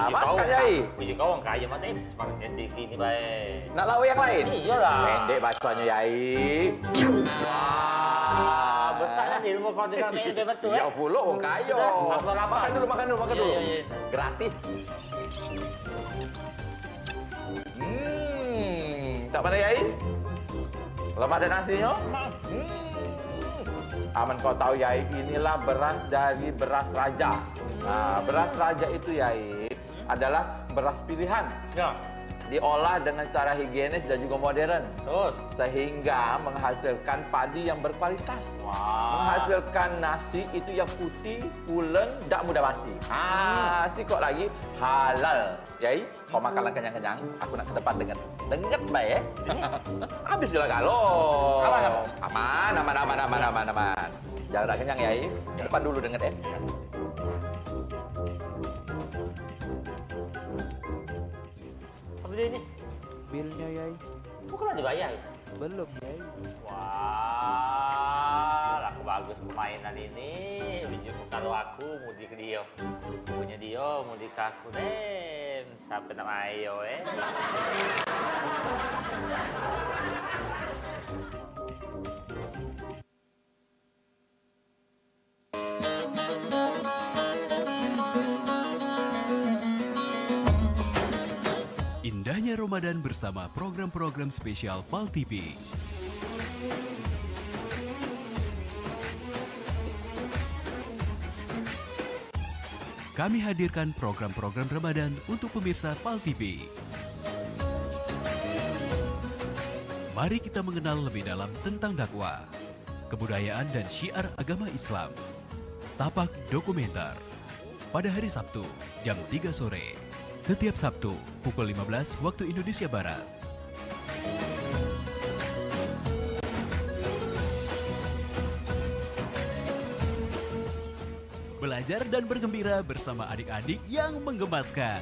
Makan Yai. Biji kau orang kaya mati. Makan cantik ini baik. Nak lauk yang lain? Iyalah. Pendek bahasanya Yai. Wah, besar kan ilmu kau tinggal pendek betul ya. Ya puluh orang kaya. Makan dulu, makan dulu, makan dulu. Gratis. Tak pada Yai? Lemak dan nasinya? Aman kau tahu Yai, inilah beras dari beras raja. Nah, beras raja itu Yai adalah beras pilihan. Ya. Diolah dengan cara higienis dan juga modern. Terus? Sehingga menghasilkan padi yang berkualitas. Menghasilkan nasi itu yang putih, pulen, tak mudah basi. Si kok lagi halal. Yai, kau makanlah kenyang-kenyang. Aku nak ke depan dengan baik. Habis juga kalau. Aman. Jangan nak kenyang Yai. Ke depan dulu dengan Apa dia ini? Bilnya Yai. Bukan lah dibayar. Belum Yai. Wah, laku bagus permainan ini. Bijak kalau aku mudi ke dia. Punya dia mudi ke aku deh. Sampai nak ayo Indahnya Ramadan bersama program-program spesial PAL TV. Kami hadirkan program-program Ramadan untuk pemirsa PAL TV. Mari kita mengenal lebih dalam tentang dakwah, kebudayaan dan syiar agama Islam. Tapak dokumenter pada hari Sabtu jam 3 sore. Setiap Sabtu pukul 15 waktu Indonesia Barat. Belajar dan bergembira bersama adik-adik yang menggemaskan.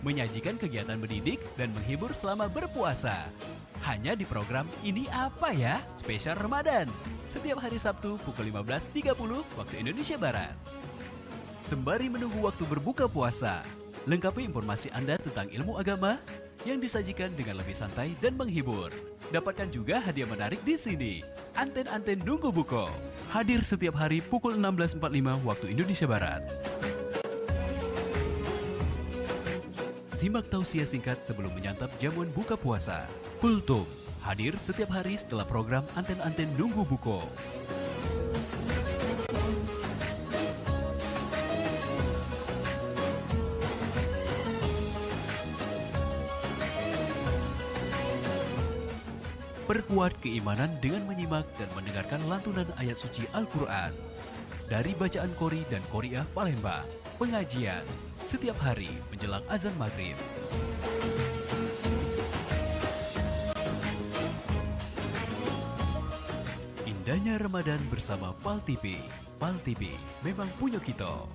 Menyajikan kegiatan mendidik dan menghibur selama berpuasa. Hanya di program Ini Apa Ya? Spesial Ramadan. Setiap hari Sabtu pukul 15.30 waktu Indonesia Barat. Sembari menunggu waktu berbuka puasa, lengkapi informasi Anda tentang ilmu agama yang disajikan dengan lebih santai dan menghibur. Dapatkan juga hadiah menarik di sini. Anten-anten Nunggu Buko. Hadir setiap hari pukul 16.45 waktu Indonesia Barat. Simak tausiah singkat sebelum menyantap jamuan buka puasa. Kultum. Hadir setiap hari setelah program Anten-anten Nunggu Buko. Perkuat keimanan dengan menyimak dan mendengarkan lantunan ayat suci Al-Quran. Dari bacaan Qori dan Qoriah Palembang. Pengajian setiap hari menjelang azan maghrib. Indahnya Ramadan bersama PAL TV. PAL TV memang punya kita.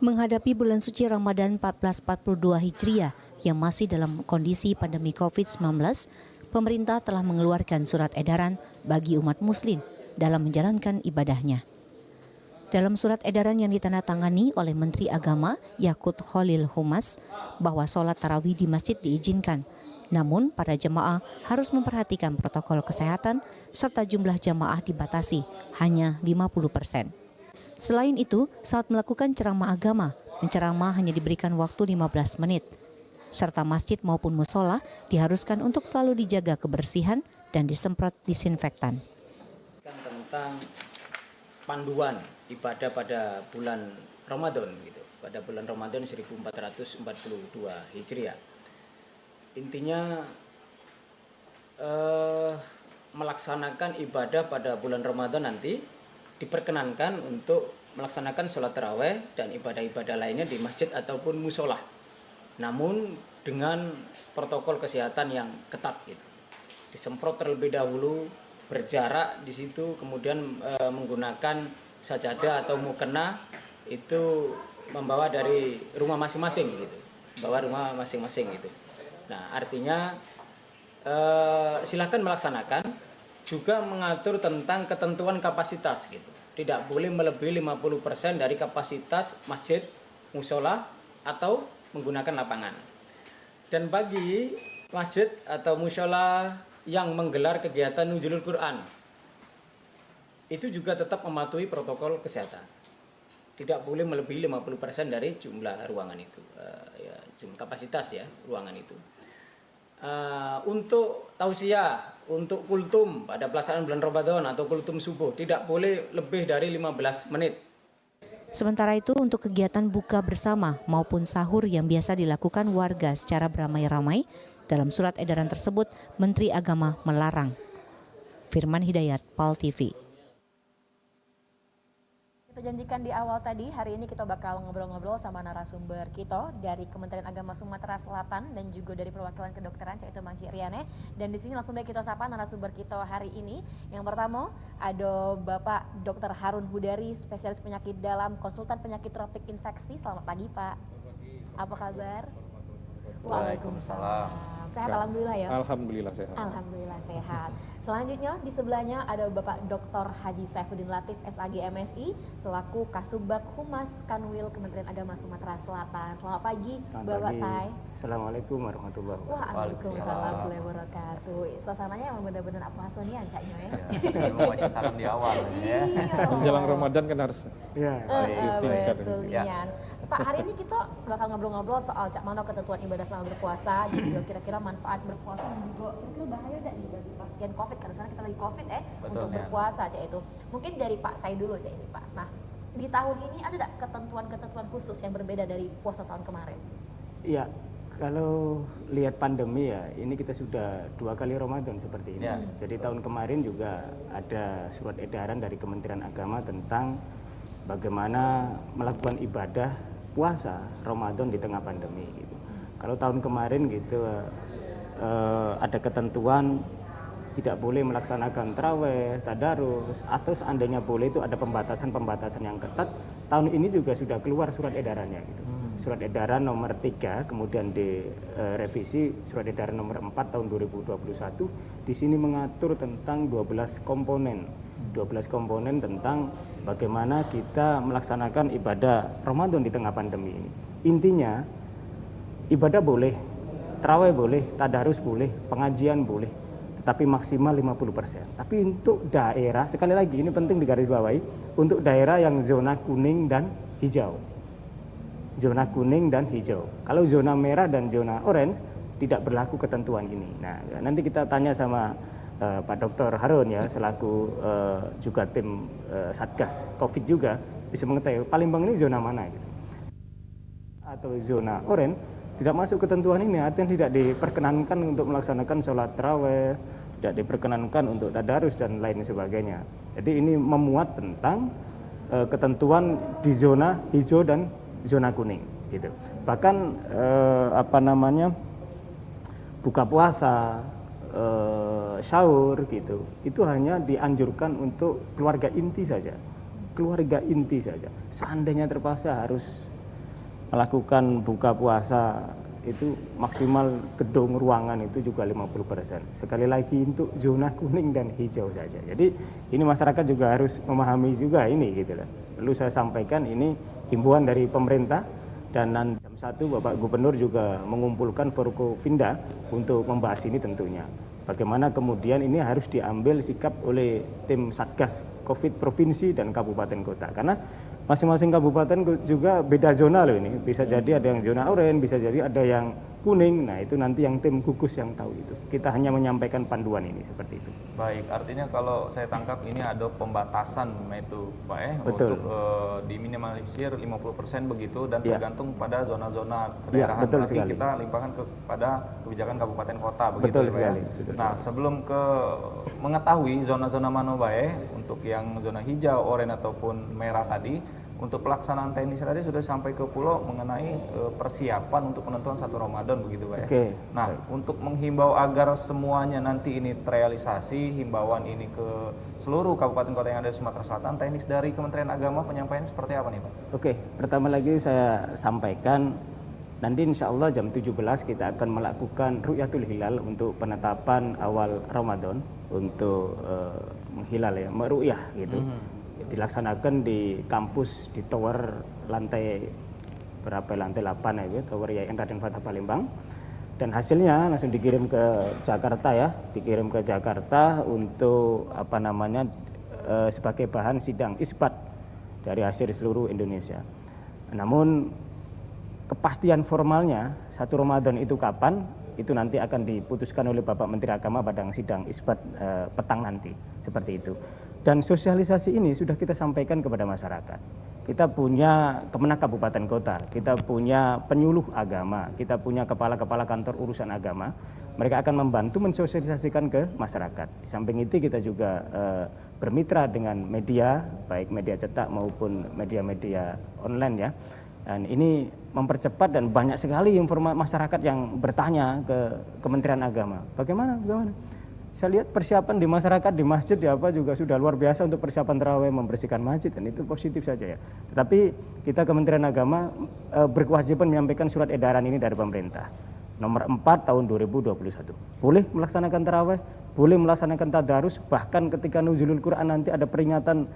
Menghadapi bulan suci Ramadan 1442 Hijriah yang masih dalam kondisi pandemi COVID-19, pemerintah telah mengeluarkan surat edaran bagi umat muslim dalam menjalankan ibadahnya. Dalam surat edaran yang ditandatangani oleh Menteri Agama Yakut Khalil Humas bahwa sholat tarawih di masjid diizinkan, namun para jemaah harus memperhatikan protokol kesehatan serta jumlah jemaah dibatasi hanya 50%. Selain itu, saat melakukan ceramah agama, penceramah hanya diberikan waktu 15 menit. Serta masjid maupun musola diharuskan untuk selalu dijaga kebersihan dan disemprot disinfektan. Tentang panduan ibadah pada bulan Ramadan gitu. Pada bulan Ramadan 1442 Hijriah. Intinya melaksanakan ibadah pada bulan Ramadan nanti diperkenankan untuk melaksanakan sholat taraweh dan ibadah-ibadah lainnya di masjid ataupun musola. Namun dengan protokol kesehatan yang ketat gitu. Disemprot terlebih dahulu, berjarak di situ, kemudian menggunakan sajadah atau mukena itu membawa dari rumah masing-masing gitu. Bawa rumah masing-masing gitu. Nah, artinya silakan melaksanakan. Juga mengatur tentang ketentuan kapasitas gitu. Tidak boleh melebihi 50% dari kapasitas masjid, musola atau menggunakan lapangan. Dan bagi masjid atau musola yang menggelar kegiatan nuzulul Quran itu juga tetap mematuhi protokol kesehatan. Tidak boleh melebihi 50% dari jumlah ruangan itu, jumlah kapasitas ya ruangan itu. Untuk tausiah, untuk kultum pada pelaksanaan bulan Ramadan atau kultum subuh tidak boleh lebih dari 15 menit. Sementara itu untuk kegiatan buka bersama maupun sahur yang biasa dilakukan warga secara beramai-ramai, dalam surat edaran tersebut Menteri Agama melarang. Firman Hidayat, PAL TV. Kita janjikan di awal tadi, hari ini kita bakal ngobrol-ngobrol sama narasumber kita dari Kementerian Agama Sumatera Selatan dan juga dari perwakilan kedokteran, yaitu Mang Cik Riane. Dan di sini langsung baik kita sapa narasumber kita hari ini. Yang pertama ada Bapak Dr. Harun Hudari, spesialis penyakit dalam, konsultan penyakit tropik infeksi. Selamat pagi Pak. Apa kabar? Waalaikumsalam. Sehat alhamdulillah ya. Alhamdulillah sehat. Alhamdulillah sehat. Selanjutnya di sebelahnya ada Bapak Dr. Haji Saifuddin Latif SAG MSI selaku Kasubag Humas Kanwil Kementerian Agama Sumatera Selatan. Selamat pagi Bapak Sai. Assalamualaikum warahmatullahi wabarakatuh. Waalaikumsalam warahmatullahi wabarakatuh. Suasananya emang benar-benar apa hasonian caknya ya. Memang wajib salam di awal ya. Menjelang Ramadan kan harus. Ya. Betul Nian. Pak, hari ini kita bakal ngobrol-ngobrol soal cak mana ketentuan ibadah selama berpuasa, dan juga kira-kira manfaat berpuasa dan juga kira-kira bahaya gak nih bagi pasien COVID, karena sekarang kita lagi COVID untuk berpuasa cak itu. Mungkin dari Pak Sai dulu cak ini Pak. Nah, di tahun ini ada gak ketentuan-ketentuan khusus yang berbeda dari puasa tahun kemarin? Iya, kalau lihat pandemi ya, ini kita sudah 2 kali Ramadan seperti ini. Jadi tahun kemarin juga ada surat edaran dari Kementerian Agama tentang bagaimana melakukan ibadah puasa Ramadan di tengah pandemi gitu. Kalau tahun kemarin gitu ada ketentuan tidak boleh melaksanakan taraweh, tadarus, atau seandainya boleh itu ada pembatasan-pembatasan yang ketat. Tahun ini juga sudah keluar surat edarannya gitu. Surat edaran nomor 3 kemudian direvisi surat edaran nomor 4 tahun 2021. Di sini mengatur tentang 12 komponen tentang bagaimana kita melaksanakan ibadah Ramadan di tengah pandemi ini. Intinya ibadah boleh, tarawih boleh, tadarus boleh, pengajian boleh, tetapi maksimal 50%. Tapi untuk daerah, sekali lagi ini penting digarisbawahi, untuk daerah yang zona kuning dan hijau. Zona kuning dan hijau. Kalau zona merah dan zona oranye tidak berlaku ketentuan ini. Nah, nanti kita tanya sama Pak Dr. Harun ya, selaku juga tim Satgas COVID juga bisa mengetahui Palembang ini zona mana gitu. Atau zona oranye tidak masuk ketentuan ini, artinya tidak diperkenankan untuk melaksanakan sholat taraweh, tidak diperkenankan untuk tadarus dan lain sebagainya. Jadi ini memuat tentang ketentuan di zona hijau dan zona kuning gitu. Bahkan buka puasa, sahur gitu, itu hanya dianjurkan untuk keluarga inti saja. Keluarga inti saja. Seandainya terpaksa harus melakukan buka puasa itu maksimal gedung ruangan itu juga 50%. Sekali lagi untuk zona kuning dan hijau saja. Jadi ini masyarakat juga harus memahami juga ini gitu lah. Perlu saya sampaikan ini himbauan dari pemerintah, dan nanti jam 1 Bapak Gubernur juga mengumpulkan Forkopimda untuk membahas ini tentunya. Bagaimana kemudian ini harus diambil sikap oleh tim Satgas COVID provinsi dan kabupaten kota. Karena masing-masing kabupaten juga beda zona loh ini. Bisa jadi ada yang zona oranye, bisa jadi ada yang kuning. Nah itu nanti yang tim gugus yang tahu itu. Kita hanya menyampaikan panduan ini seperti itu. Baik, artinya kalau saya tangkap ini ada pembatasan itu Pak Betul. untuk diminimalisir 50% begitu dan Ya. tergantung pada zona-zona Ya, kedaerahan. betul Berarti sekali. kita limpahkan kepada kebijakan kabupaten kota begitu Betul ya, Pak sekali, ya? betul. Nah, sebelum ke mengetahui zona-zona mana untuk yang zona hijau, oranye ataupun merah tadi, untuk pelaksanaan teknis tadi sudah sampai ke pulau mengenai persiapan untuk penentuan 1 Ramadan begitu Pak ya. Oke. Nah, untuk menghimbau agar semuanya nanti ini terrealisasi, himbauan ini ke seluruh kabupaten kota yang ada di Sumatera Selatan, teknis dari Kementerian Agama penyampaiannya seperti apa nih Pak? Oke, pertama lagi saya sampaikan nanti insya Allah jam 17 kita akan melakukan Ru'yatul Hilal untuk penetapan awal Ramadan untuk menghilal ya, meru'yah gitu. Dilaksanakan di kampus di tower lantai berapa, lantai 8 ya, tower YN Raden Fatah Palembang, dan hasilnya langsung dikirim ke Jakarta ya, dikirim ke Jakarta untuk sebagai bahan sidang isbat dari hasil seluruh Indonesia. Namun kepastian formalnya 1 Ramadan itu kapan, itu nanti akan diputuskan oleh Bapak Menteri Agama pada sidang isbat petang nanti, seperti itu. Dan sosialisasi ini sudah kita sampaikan kepada masyarakat. Kita punya Kemenak Kabupaten Kota, kita punya penyuluh agama, kita punya kepala-kepala kantor urusan agama. Mereka akan membantu mensosialisasikan ke masyarakat. Di samping itu kita juga bermitra dengan media, baik media cetak maupun media-media online ya. Dan ini mempercepat dan banyak sekali informasi masyarakat yang bertanya ke Kementerian Agama. Bagaimana? Saya lihat persiapan di masyarakat, di masjid di apa juga sudah luar biasa untuk persiapan tarawih, membersihkan masjid, dan itu positif saja ya. Tetapi kita Kementerian Agama berkewajiban menyampaikan surat edaran ini dari pemerintah. Nomor 4 tahun 2021. Boleh melaksanakan tarawih, boleh melaksanakan tadarus, bahkan ketika nuzulul Quran nanti ada peringatan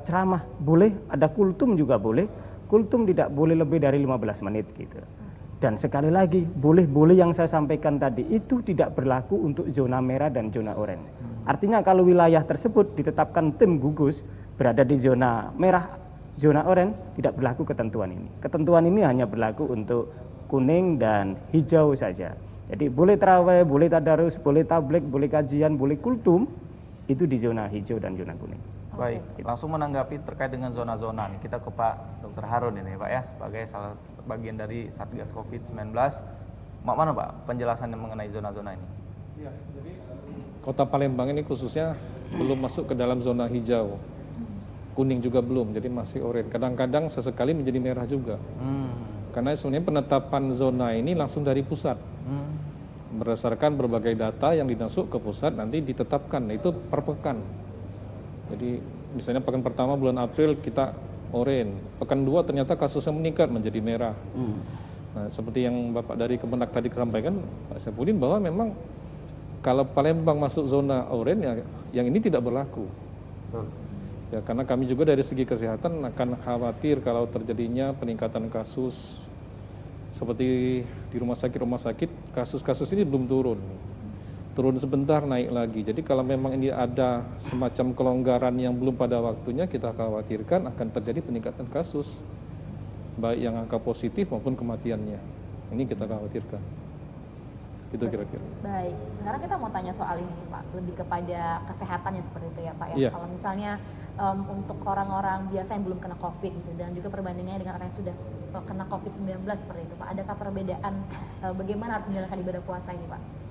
ceramah, boleh, ada kultum juga boleh. Kultum tidak boleh lebih dari 15 menit gitu. Dan sekali lagi, boleh yang saya sampaikan tadi itu tidak berlaku untuk zona merah dan zona oranye. Artinya kalau wilayah tersebut ditetapkan tim gugus berada di zona merah, zona oranye, tidak berlaku ketentuan ini. Ketentuan ini hanya berlaku untuk kuning dan hijau saja. Jadi boleh tarawih, boleh tadarus, boleh tabligh, boleh kajian, boleh kultum, itu di zona hijau dan zona kuning. Baik, langsung menanggapi terkait dengan zona-zona nih. Kita ke Pak Dr. Harun ini Pak ya, sebagai salah bagian dari Satgas COVID-19. Mana Pak penjelasannya mengenai zona-zona ini? Ya, jadi Kota Palembang ini khususnya belum masuk ke dalam zona hijau. Kuning juga belum, jadi masih oranye. Kadang-kadang sesekali menjadi merah juga. Karena sebenarnya penetapan zona ini langsung dari pusat. Berdasarkan berbagai data yang dimasuk ke pusat nanti ditetapkan, itu per pekan. Jadi misalnya pekan pertama bulan April kita oranye, pekan 2 ternyata kasusnya meningkat menjadi merah. Nah, seperti yang Bapak dari Kemenak tadi sampaikan, Pak Syafuddin, bahwa memang kalau Palembang masuk zona oranye, yang ini tidak berlaku. Ya, karena kami juga dari segi kesehatan akan khawatir kalau terjadinya peningkatan kasus seperti di rumah sakit kasus-kasus ini belum turun sebentar naik lagi. Jadi kalau memang ini ada semacam kelonggaran yang belum pada waktunya, kita khawatirkan akan terjadi peningkatan kasus, baik yang angka positif maupun kematiannya. Ini kita khawatirkan. Itu kira-kira. Baik, sekarang kita mau tanya soal ini Pak, lebih kepada kesehatannya seperti itu ya Pak ya. Iya. Kalau misalnya untuk orang-orang biasa yang belum kena COVID gitu, dan juga perbandingannya dengan orang yang sudah kena COVID-19 seperti itu Pak, adakah perbedaan bagaimana harus menjalankan ibadah puasa ini Pak?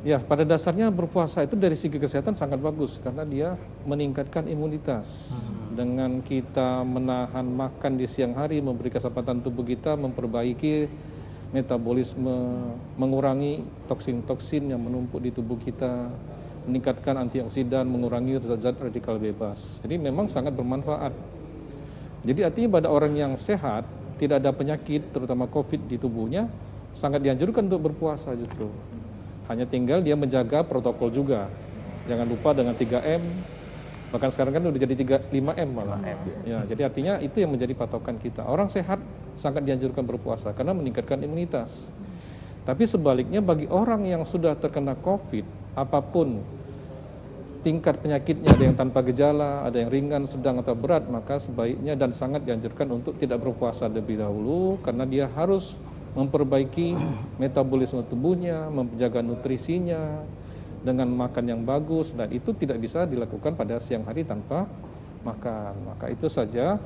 Ya, pada dasarnya berpuasa itu dari segi kesehatan sangat bagus karena dia meningkatkan imunitas. Dengan kita menahan makan di siang hari, memberi kesempatan tubuh kita memperbaiki metabolisme, mengurangi toksin-toksin yang menumpuk di tubuh kita, meningkatkan antioksidan, mengurangi zat-zat radikal bebas. Jadi memang sangat bermanfaat. Jadi artinya pada orang yang sehat, tidak ada penyakit terutama COVID di tubuhnya, sangat dianjurkan untuk berpuasa justru. Hanya tinggal dia menjaga protokol juga. Jangan lupa dengan 3M, bahkan sekarang kan udah jadi 5M malah. Ya, jadi artinya itu yang menjadi patokan kita. Orang sehat sangat dianjurkan berpuasa karena meningkatkan imunitas. Tapi sebaliknya bagi orang yang sudah terkena COVID, apapun tingkat penyakitnya, ada yang tanpa gejala, ada yang ringan, sedang atau berat, maka sebaiknya dan sangat dianjurkan untuk tidak berpuasa terlebih dahulu karena dia harus memperbaiki metabolisme tubuhnya, menjaga nutrisinya dengan makan yang bagus, dan itu tidak bisa dilakukan pada siang hari tanpa makan. Maka itu saja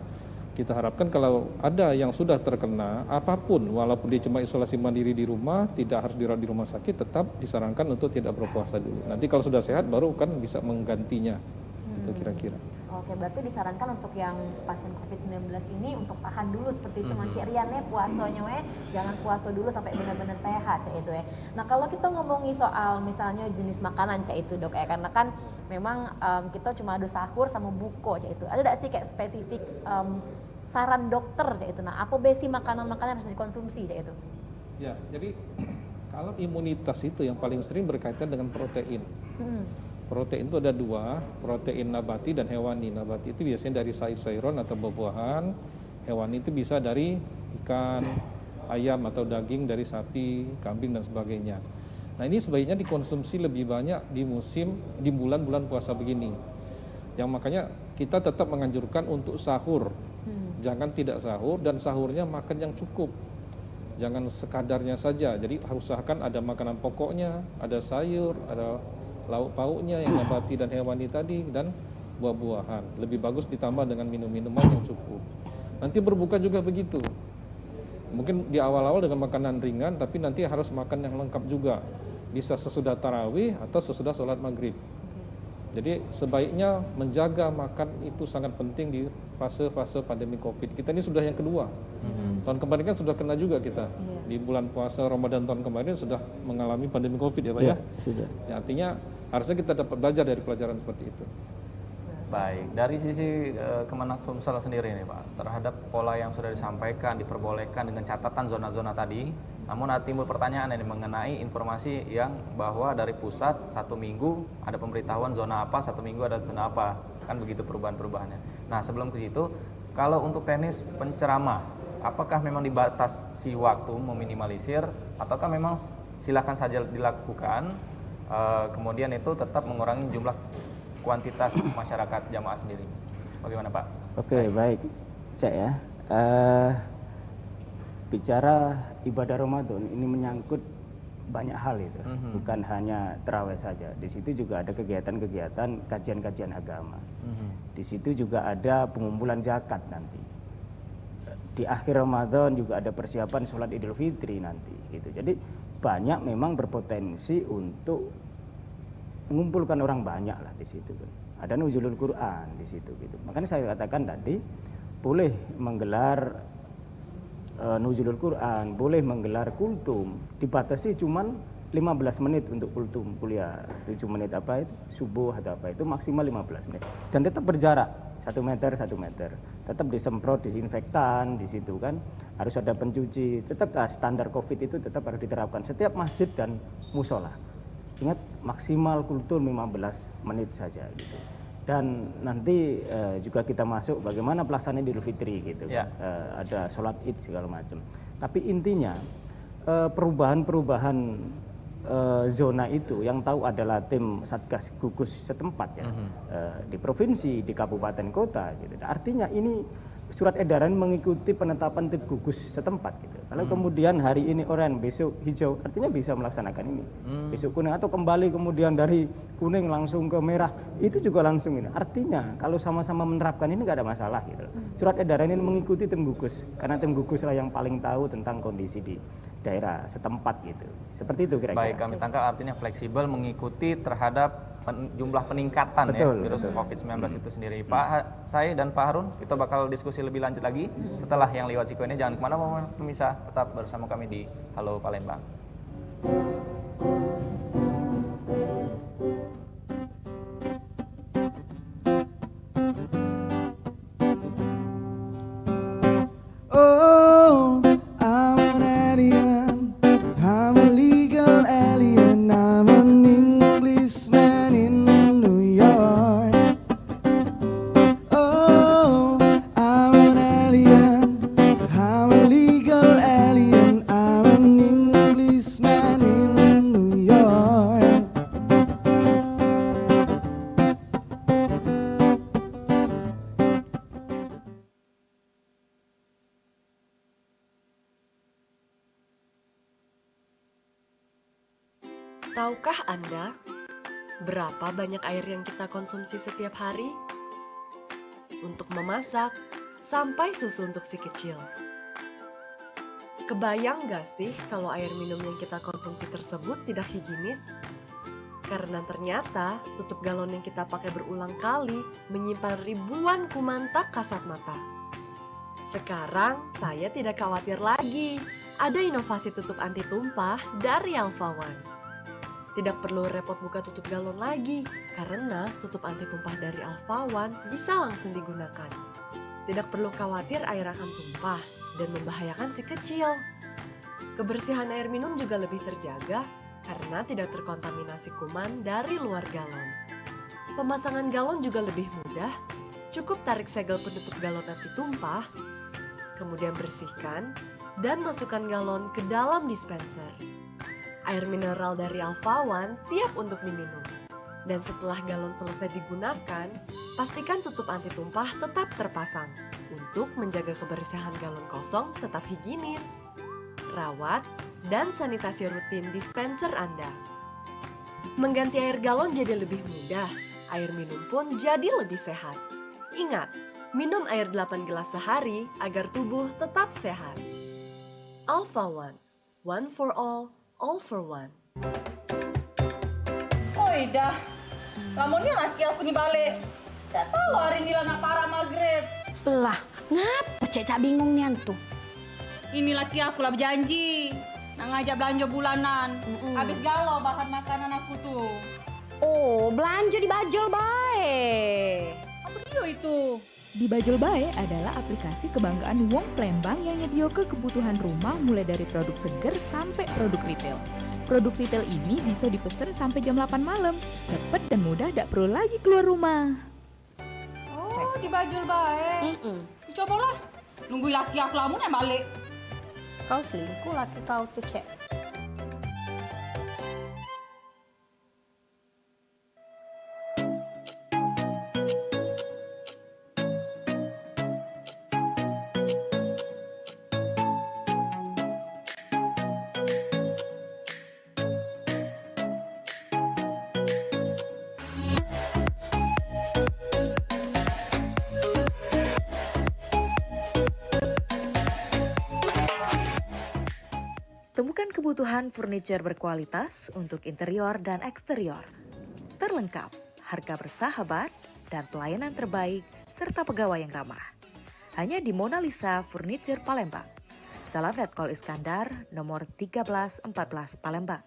kita harapkan kalau ada yang sudah terkena apapun, walaupun dia cuma isolasi mandiri di rumah, tidak harus dirawat di rumah sakit, tetap disarankan untuk tidak berpuasa dulu. Nanti kalau sudah sehat baru kan bisa menggantinya. Itu kira-kira. Oke, berarti disarankan untuk yang pasien COVID-19 ini untuk tahan dulu seperti itu, Cik Rian ya, puasanya jangan puasa dulu sampai benar-benar sehat Cik itu ya. Nah, kalau kita ngomongi soal misalnya jenis makanan Cik itu Dok ya, karena kan memang kita cuma ada sahur sama buko Cik itu. Ada enggak sih kayak spesifik saran dokter Cik itu? Nah, apa besi makanan-makanan harus dikonsumsi Cik itu? Ya, jadi kalau imunitas itu yang paling sering berkaitan dengan protein. Protein itu ada 2, protein nabati dan hewani. Nabati itu biasanya dari sayur-sayuran atau buah-buahan. Hewani itu bisa dari ikan, ayam atau daging dari sapi, kambing dan sebagainya. Nah, ini sebaiknya dikonsumsi lebih banyak di bulan-bulan puasa begini. Yang makanya kita tetap menganjurkan untuk sahur. Jangan tidak sahur, dan sahurnya makan yang cukup. Jangan sekadarnya saja. Jadi harus usahakan ada makanan pokoknya, ada sayur, ada lauk pauknya yang nabati dan hewani tadi, dan buah-buahan. Lebih bagus ditambah dengan minum-minuman yang cukup. Nanti berbuka juga begitu. Mungkin di awal-awal dengan makanan ringan, tapi nanti harus makan yang lengkap juga. Bisa sesudah tarawih atau sesudah sholat maghrib. Jadi sebaiknya menjaga makan itu sangat penting di fase-fase pandemi COVID. Kita ini sudah yang kedua. Tahun kemarin kan sudah kena juga kita. Di bulan puasa Ramadan tahun kemarin sudah mengalami pandemi COVID ya Pak ya? Sudah. Ya, artinya harusnya kita dapat belajar dari pelajaran seperti itu. Baik, dari sisi Kemenak Sumsel sendiri nih Pak, terhadap pola yang sudah disampaikan, diperbolehkan dengan catatan zona-zona tadi, namun ada timbul pertanyaan ini mengenai informasi yang bahwa dari pusat 1 minggu ada pemberitahuan zona apa, 1 minggu ada zona apa, kan begitu perubahan-perubahannya. Nah sebelum ke situ, kalau untuk teknis penceramah, apakah memang dibatasi waktu meminimalisir, ataukah memang silakan saja dilakukan, kemudian itu tetap mengurangi jumlah kuantitas masyarakat jamaah sendiri. Bagaimana Pak? Oke, baik. Cek ya. Bicara ibadah Ramadan ini menyangkut banyak hal itu. Bukan hanya tarawih saja. Di situ juga ada kegiatan-kegiatan kajian-kajian agama. Di situ juga ada pengumpulan zakat nanti. Di akhir Ramadan juga ada persiapan sholat Idul Fitri nanti gitu. Jadi banyak memang berpotensi untuk mengumpulkan orang banyak lah di situ kan. Ada nuzulul Quran di situ gitu. Makanya saya katakan tadi boleh menggelar nuzulul Quran, boleh menggelar kultum, dibatasi cuman 15 menit untuk kultum kuliah, 7 menit apa itu subuh atau apa itu maksimal 15 menit. Dan tetap berjarak 1 meter 1 meter. Tetap disemprot disinfektan di situ kan. Harus ada pencuci. Tetap standar Covid itu tetap harus diterapkan setiap masjid dan musola. Ingat maksimal kultum 15 menit saja gitu. Dan nanti juga kita masuk bagaimana pelaksanaan Idul Fitri gitu kan. Ada sholat Id segala macam. Tapi intinya perubahan-perubahan zona itu yang tahu adalah tim Satgas Gugus setempat ya. Di provinsi, di kabupaten kota gitu. Artinya ini surat edaran mengikuti penetapan tim gugus setempat gitu. Kalau kemudian hari ini oranye, besok hijau, artinya bisa melaksanakan ini. Besok kuning atau kembali kemudian dari kuning langsung ke merah, itu juga langsung ini. Artinya kalau sama-sama menerapkan ini nggak ada masalah gitu. Surat edaran ini mengikuti tim gugus, karena tim gugus lah yang paling tahu tentang kondisi di daerah setempat gitu. Seperti itu kira-kira. Baik, kami tangkap artinya fleksibel mengikuti terhadap jumlah peningkatan virus COVID-19 itu sendiri. Pak, saya dan Pak Harun, kita bakal diskusi lebih lanjut lagi setelah yang lewat Siko ini. Jangan kemana-mana pemirsa, tetap bersama kami di Halo Palembang. Oh, I'm an alien. I'm a legal alien. I'm an Englishman in New York. Oh, I'm an alien. I'm a legal alien. I'm an Englishman in New York. Tahukah Anda berapa banyak air yang kita konsumsi setiap hari? Untuk memasak, sampai susu untuk si kecil. Kebayang gak sih kalau air minum yang kita konsumsi tersebut tidak higienis? Karena ternyata tutup galon yang kita pakai berulang kali menyimpan ribuan kuman tak kasat mata. Sekarang saya tidak khawatir lagi. Ada inovasi tutup anti tumpah dari Alpha One. Tidak perlu repot buka tutup galon lagi, karena tutup anti tumpah dari Alpha One bisa langsung digunakan. Tidak perlu khawatir air akan tumpah dan membahayakan si kecil. Kebersihan air minum juga lebih terjaga karena tidak terkontaminasi kuman dari luar galon. Pemasangan galon juga lebih mudah, cukup tarik segel penutup galon anti tumpah, kemudian bersihkan dan masukkan galon ke dalam dispenser. Air mineral dari Alpha One siap untuk diminum. Dan setelah galon selesai digunakan, pastikan tutup anti tumpah tetap terpasang untuk menjaga kebersihan galon kosong tetap higienis. Rawat dan sanitasi rutin dispenser Anda. Mengganti air galon jadi lebih mudah, air minum pun jadi lebih sehat. Ingat, minum air 8 gelas sehari agar tubuh tetap sehat. Alpha One, one for all for one. Oi dah, lamunnya laki aku nih balik. Tak tahu hari ini lah nak parah maghrib. Lah, ngapa Cek bingung nih antu? Ini laki aku lah berjanji nak ngajak belanja bulanan. Habis galau bahan makanan aku tuh. Oh, belanja di Bajul Bae. Apa dia itu? Di Bajul Bae adalah aplikasi kebanggaan Wong Palembang yang nyediakan kebutuhan rumah mulai dari produk seger sampai produk retail. Produk retail ini bisa dipesan sampai jam 8 malam. Cepat dan mudah, tak perlu lagi keluar rumah. Oh, di Bajul Bae. Cobalah. Nunggu laki aku lamun yang balik. Kau selingkuh laki kau tuh, Cek. Temukan kebutuhan furniture berkualitas untuk interior dan eksterior. Terlengkap, harga bersahabat, dan pelayanan terbaik, serta pegawai yang ramah. Hanya di Mona Lisa Furniture Palembang. Jalan Letkol Iskandar, nomor 1314 Palembang.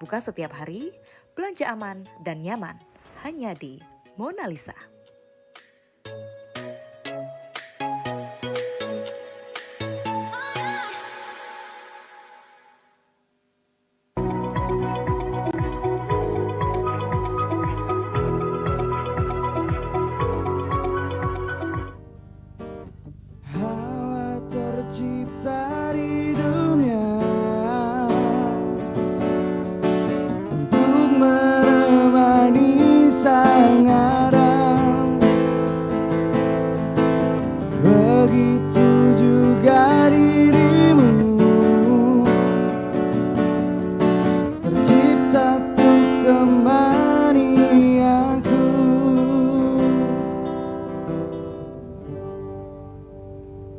Buka setiap hari, belanja aman dan nyaman. Hanya di Mona Lisa. Hawa tercipta di dunia untuk menemani sang Adam. Begitu juga dirimu, tercipta untuk temani aku.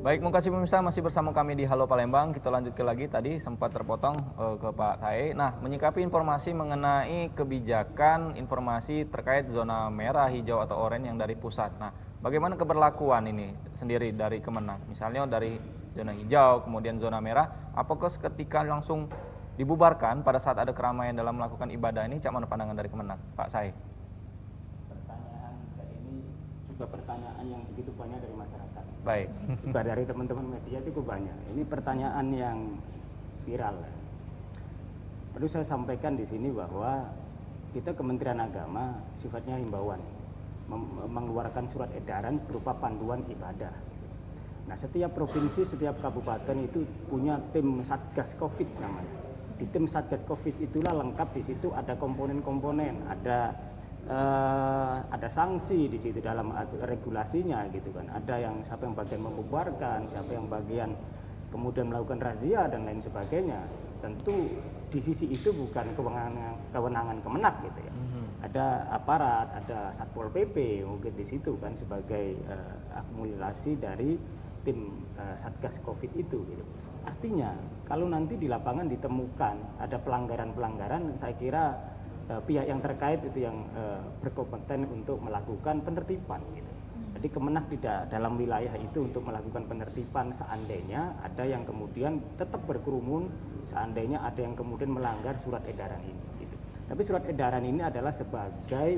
Baik, makasih pemirsa masih bersama kami di Halo Palembang. Kita lanjutkan lagi, tadi sempat terpotong ke Pak Sae. Nah, menyikapi informasi mengenai kebijakan informasi terkait zona merah, hijau atau oranye yang dari pusat. Nah, bagaimana keberlakuan ini sendiri dari Kemenak? Misalnya dari zona hijau, kemudian zona merah, apakah seketika langsung dibubarkan pada saat ada keramaian dalam melakukan ibadah ini? Cak mana pandangan dari Kemenak, Pak Sae? Pertanyaan ini juga pertanyaan yang begitu banyak dari masyarakat. Baik. Juga dari teman-teman media cukup banyak. Ini pertanyaan yang viral. Perlu saya sampaikan di sini bahwa kita Kementerian Agama sifatnya himbauan, mengeluarkan surat edaran berupa panduan ibadah. Nah, setiap provinsi, setiap kabupaten itu punya tim Satgas Covid namanya. Di tim Satgas Covid itulah lengkap, di situ ada komponen-komponen, ada sanksi di situ dalam regulasinya gitu kan. Ada yang siapa yang bagian membubarkan, siapa yang bagian kemudian melakukan razia dan lain sebagainya. Tentu di sisi itu bukan kewenangan Kemenak gitu ya. Ada aparat, ada Satpol PP mungkin di situ kan sebagai akumulasi dari tim Satgas Covid itu gitu. Artinya kalau nanti di lapangan ditemukan ada pelanggaran-pelanggaran, saya kira pihak yang terkait itu yang berkompeten untuk melakukan penertiban gitu. Jadi Kemenak tidak dalam wilayah itu untuk melakukan penertiban seandainya ada yang kemudian tetap berkerumun, seandainya ada yang kemudian melanggar surat edaran ini gitu. Tapi surat edaran ini adalah sebagai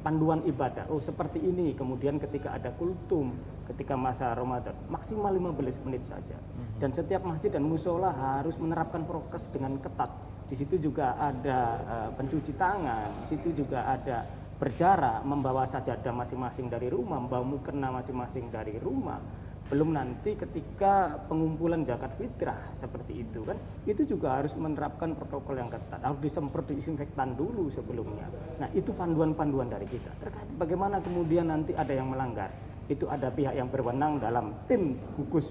panduan ibadah. Oh, seperti ini. Kemudian ketika ada kultum, ketika masa Ramadan, maksimal 15 menit saja. Dan setiap masjid dan musola harus menerapkan prokes dengan ketat. Di situ juga ada pencuci tangan, di situ juga ada berjarak, membawa sajadah masing-masing dari rumah, membawa mukena masing-masing dari rumah. Belum nanti ketika pengumpulan zakat fitrah seperti itu kan, itu juga harus menerapkan protokol yang ketat, harus disemprot disinfektan dulu sebelumnya. Nah itu panduan-panduan dari kita terkait bagaimana kemudian nanti ada yang melanggar. Itu ada pihak yang berwenang dalam tim gugus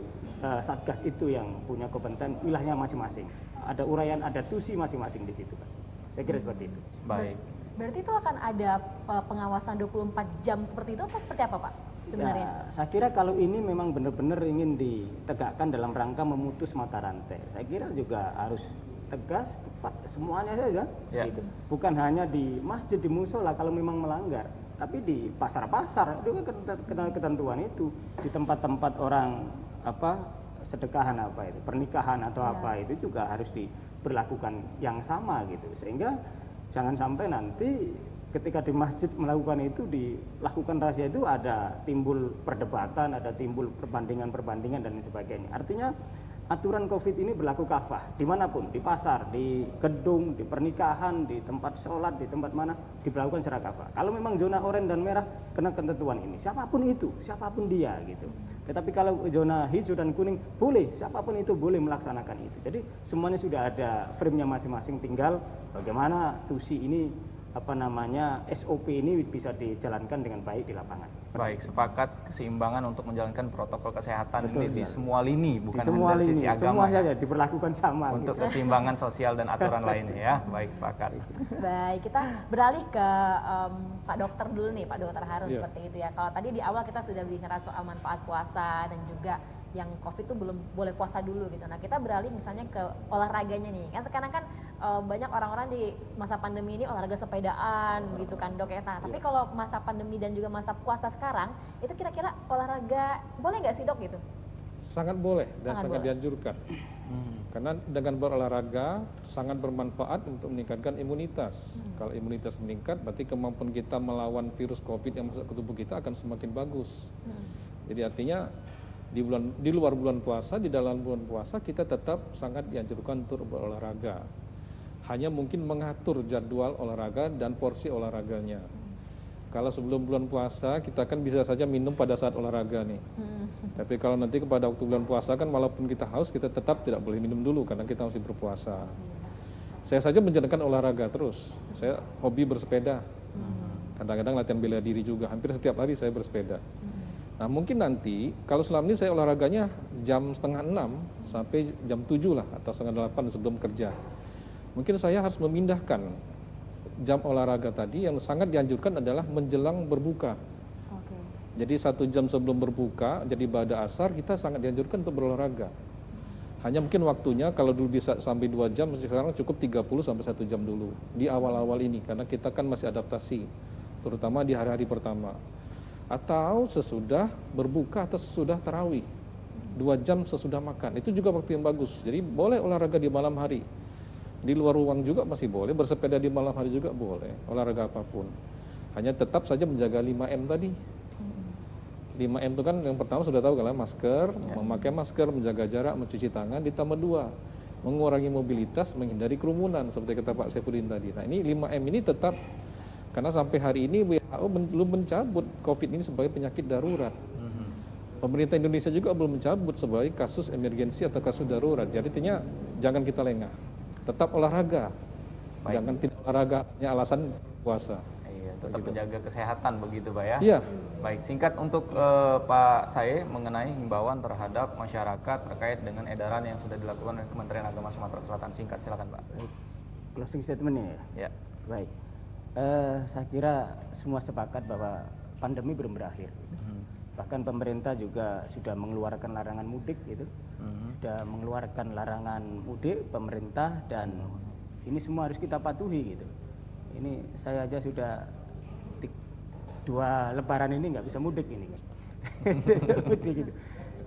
satgas itu yang punya kompeten wilayahnya masing-masing. Ada uraian, ada tusi masing-masing di situ, Mas. Saya kira seperti itu. Baik. Berarti itu akan ada pengawasan 24 jam seperti itu atau seperti apa, Pak? Sebenarnya. Ya, saya kira kalau ini memang benar-benar ingin ditegakkan dalam rangka memutus mata rantai. Saya kira juga harus tegas, tepat semuanya saja. Ya. Gitu. Bukan hanya di masjid, di musola kalau memang melanggar, tapi di pasar-pasar juga kena ketentuan itu, di tempat-tempat orang sedekahan itu, pernikahan atau apa itu juga harus diberlakukan yang sama gitu. Sehingga jangan sampai nanti ketika di masjid melakukan itu, dilakukan razia itu ada timbul perdebatan, ada timbul perbandingan-perbandingan dan sebagainya. Artinya aturan COVID ini berlaku kafah dimanapun, di pasar, di gedung, di pernikahan, di tempat sholat, di tempat mana diberlakukan secara kafah. Kalau memang zona oranye dan merah kena ketentuan ini, siapapun itu, siapapun dia gitu. Tetapi kalau zona hijau dan kuning boleh, siapapun itu boleh melaksanakan itu. Jadi semuanya sudah ada frame-nya masing-masing, tinggal bagaimana tusi ini SOP ini bisa dijalankan dengan baik di lapangan. Baik, sepakat keseimbangan untuk menjalankan protokol kesehatan Betul, ini di semua lini, bukan di semua dari lini, sisi agama. semua saja diberlakukan sama. Untuk gitu. keseimbangan sosial dan aturan lainnya ya. Baik, sepakat. Baik, kita beralih ke Pak Dokter dulu nih, Pak Dokter Harun Iya. seperti itu ya. Kalau tadi di awal kita sudah bicara soal manfaat puasa dan juga yang COVID itu belum boleh puasa dulu gitu. Nah kita beralih misalnya ke olahraganya nih. Kan sekarang kan banyak orang-orang di masa pandemi ini olahraga sepedaan gitu kan Dok ya. Nah tapi kalau masa pandemi dan juga masa puasa sekarang, itu kira-kira olahraga boleh nggak sih Dok gitu? Sangat boleh dan sangat boleh. dianjurkan. Karena dengan berolahraga sangat bermanfaat untuk meningkatkan imunitas. Kalau imunitas meningkat, berarti kemampuan kita melawan virus COVID yang masuk ke tubuh kita akan semakin bagus. Jadi artinya di luar bulan puasa, di dalam bulan puasa kita tetap sangat dianjurkan untuk berolahraga. Hanya mungkin mengatur jadwal olahraga dan porsi olahraganya. Kalau sebelum bulan puasa kita kan bisa saja minum pada saat olahraga nih. Tapi kalau nanti pada waktu bulan puasa kan walaupun kita haus, kita tetap tidak boleh minum dulu karena kita masih berpuasa. Saya saja menjalankan olahraga terus. Saya hobi bersepeda. Kadang-kadang latihan bela diri juga. Hampir setiap hari saya bersepeda. Nah mungkin nanti kalau selama ini saya olahraganya jam 5:30 sampai jam 7 lah atau 7:30 sebelum kerja. Mungkin saya harus memindahkan jam olahraga tadi yang sangat dianjurkan adalah menjelang berbuka. Jadi 1 jam sebelum berbuka, jadi pada asar kita sangat dianjurkan untuk berolahraga. Hanya mungkin waktunya kalau dulu bisa sampai 2 jam, sekarang cukup 30 sampai 1 jam dulu di awal-awal ini karena kita kan masih adaptasi, terutama di hari-hari pertama. Atau sesudah berbuka atau sesudah tarawih 2 jam sesudah makan, itu juga waktu yang bagus. Jadi boleh olahraga di malam hari, di luar ruang juga masih boleh, bersepeda di malam hari juga boleh, olahraga apapun. Hanya tetap saja menjaga 5M tadi. 5M itu kan yang pertama sudah tahu kan, masker, memakai masker, menjaga jarak, mencuci tangan, ditambah 2, mengurangi mobilitas, menghindari kerumunan seperti kata Pak Saifuddin tadi. Nah ini 5M ini tetap, karena sampai hari ini WHO belum mencabut COVID ini sebagai penyakit darurat. Pemerintah Indonesia juga belum mencabut sebagai kasus emergensi atau kasus darurat. Jadi artinya jangan kita lengah, tetap olahraga. Jangan tidak olahraga hanya alasan puasa. Iya, tetap menjaga kesehatan begitu Pak ya. Iya. Baik, singkat untuk Pak Sae mengenai himbauan terhadap masyarakat terkait dengan edaran yang sudah dilakukan oleh Kementerian Agama Sumatera Selatan. Singkat, silakan Pak. Closing statement ya. Baik. Saya kira semua sepakat bahwa pandemi belum berakhir. Bahkan pemerintah juga sudah mengeluarkan larangan mudik gitu. Sudah mengeluarkan larangan mudik pemerintah dan ini semua harus kita patuhi gitu. Ini saya aja sudah 2 lebaran ini nggak bisa mudik ini. Mudik gitu.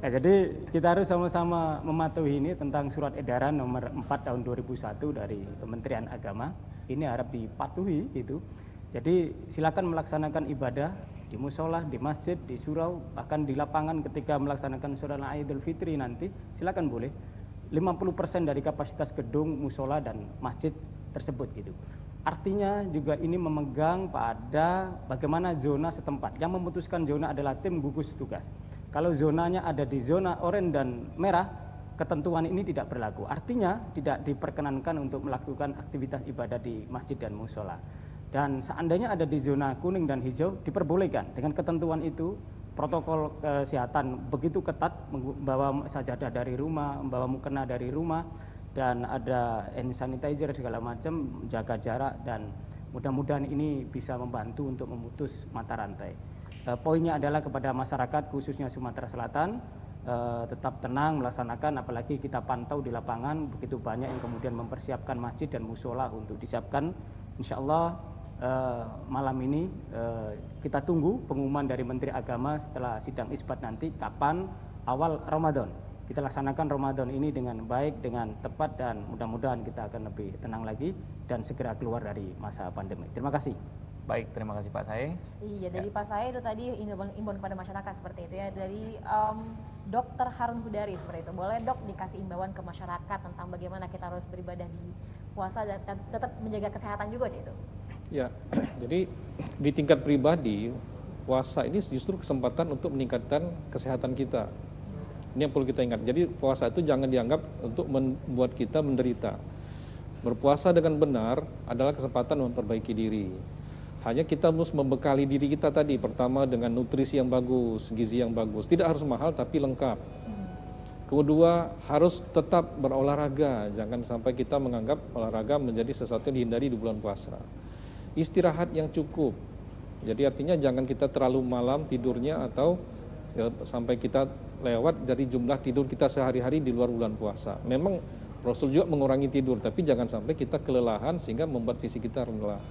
Nah, jadi kita harus sama-sama mematuhi ini tentang surat edaran nomor 4 tahun 2001 dari Kementerian Agama. Ini harap dipatuhi gitu. Jadi silakan melaksanakan ibadah di musola, di masjid, di surau, bahkan di lapangan ketika melaksanakan sholat Idul Fitri nanti silakan boleh. 50% dari kapasitas gedung, musola dan masjid tersebut gitu. Artinya juga ini memegang pada bagaimana zona setempat. Yang memutuskan zona adalah tim gugus tugas. Kalau zonanya ada di zona oranye dan merah, ketentuan ini tidak berlaku. Artinya tidak diperkenankan untuk melakukan aktivitas ibadah di masjid dan musola. Dan seandainya ada di zona kuning dan hijau, diperbolehkan. Dengan ketentuan itu, protokol kesehatan begitu ketat, membawa sajadah dari rumah, membawa mukena dari rumah, dan ada hand sanitizer segala macam, jaga jarak, dan mudah-mudahan ini bisa membantu untuk memutus mata rantai. Poinnya adalah kepada masyarakat khususnya Sumatera Selatan, tetap tenang melaksanakan, apalagi kita pantau di lapangan begitu banyak yang kemudian mempersiapkan masjid dan musola untuk disiapkan. Insya Allah malam ini kita tunggu pengumuman dari Menteri Agama setelah sidang isbat nanti kapan awal Ramadan. Kita laksanakan Ramadan ini dengan baik, dengan tepat, dan mudah-mudahan kita akan lebih tenang lagi dan segera keluar dari masa pandemi. Terima kasih. Baik, terima kasih Pak Sae. Iya, dari Pak Sae itu tadi imbauan kepada masyarakat seperti itu ya. Dari Dr. Harun Hudari seperti itu. Boleh Dok dikasih imbauan ke masyarakat tentang bagaimana kita harus beribadah di puasa dan tetap menjaga kesehatan juga itu. Ya, jadi di tingkat pribadi puasa ini justru kesempatan untuk meningkatkan kesehatan kita. Ini yang perlu kita ingat. Jadi puasa itu jangan dianggap untuk membuat kita menderita. Berpuasa dengan benar adalah kesempatan memperbaiki diri. Hanya kita harus membekali diri kita tadi, pertama dengan nutrisi yang bagus, gizi yang bagus. Tidak harus mahal tapi lengkap. Kedua, harus tetap berolahraga. Jangan sampai kita menganggap olahraga menjadi sesuatu yang dihindari di bulan puasa. Istirahat yang cukup. Jadi artinya jangan kita terlalu malam tidurnya atau sampai kita lewat dari jumlah tidur kita sehari-hari di luar bulan puasa. Memang Rasul juga mengurangi tidur, tapi jangan sampai kita kelelahan sehingga membuat fisik kita lelah.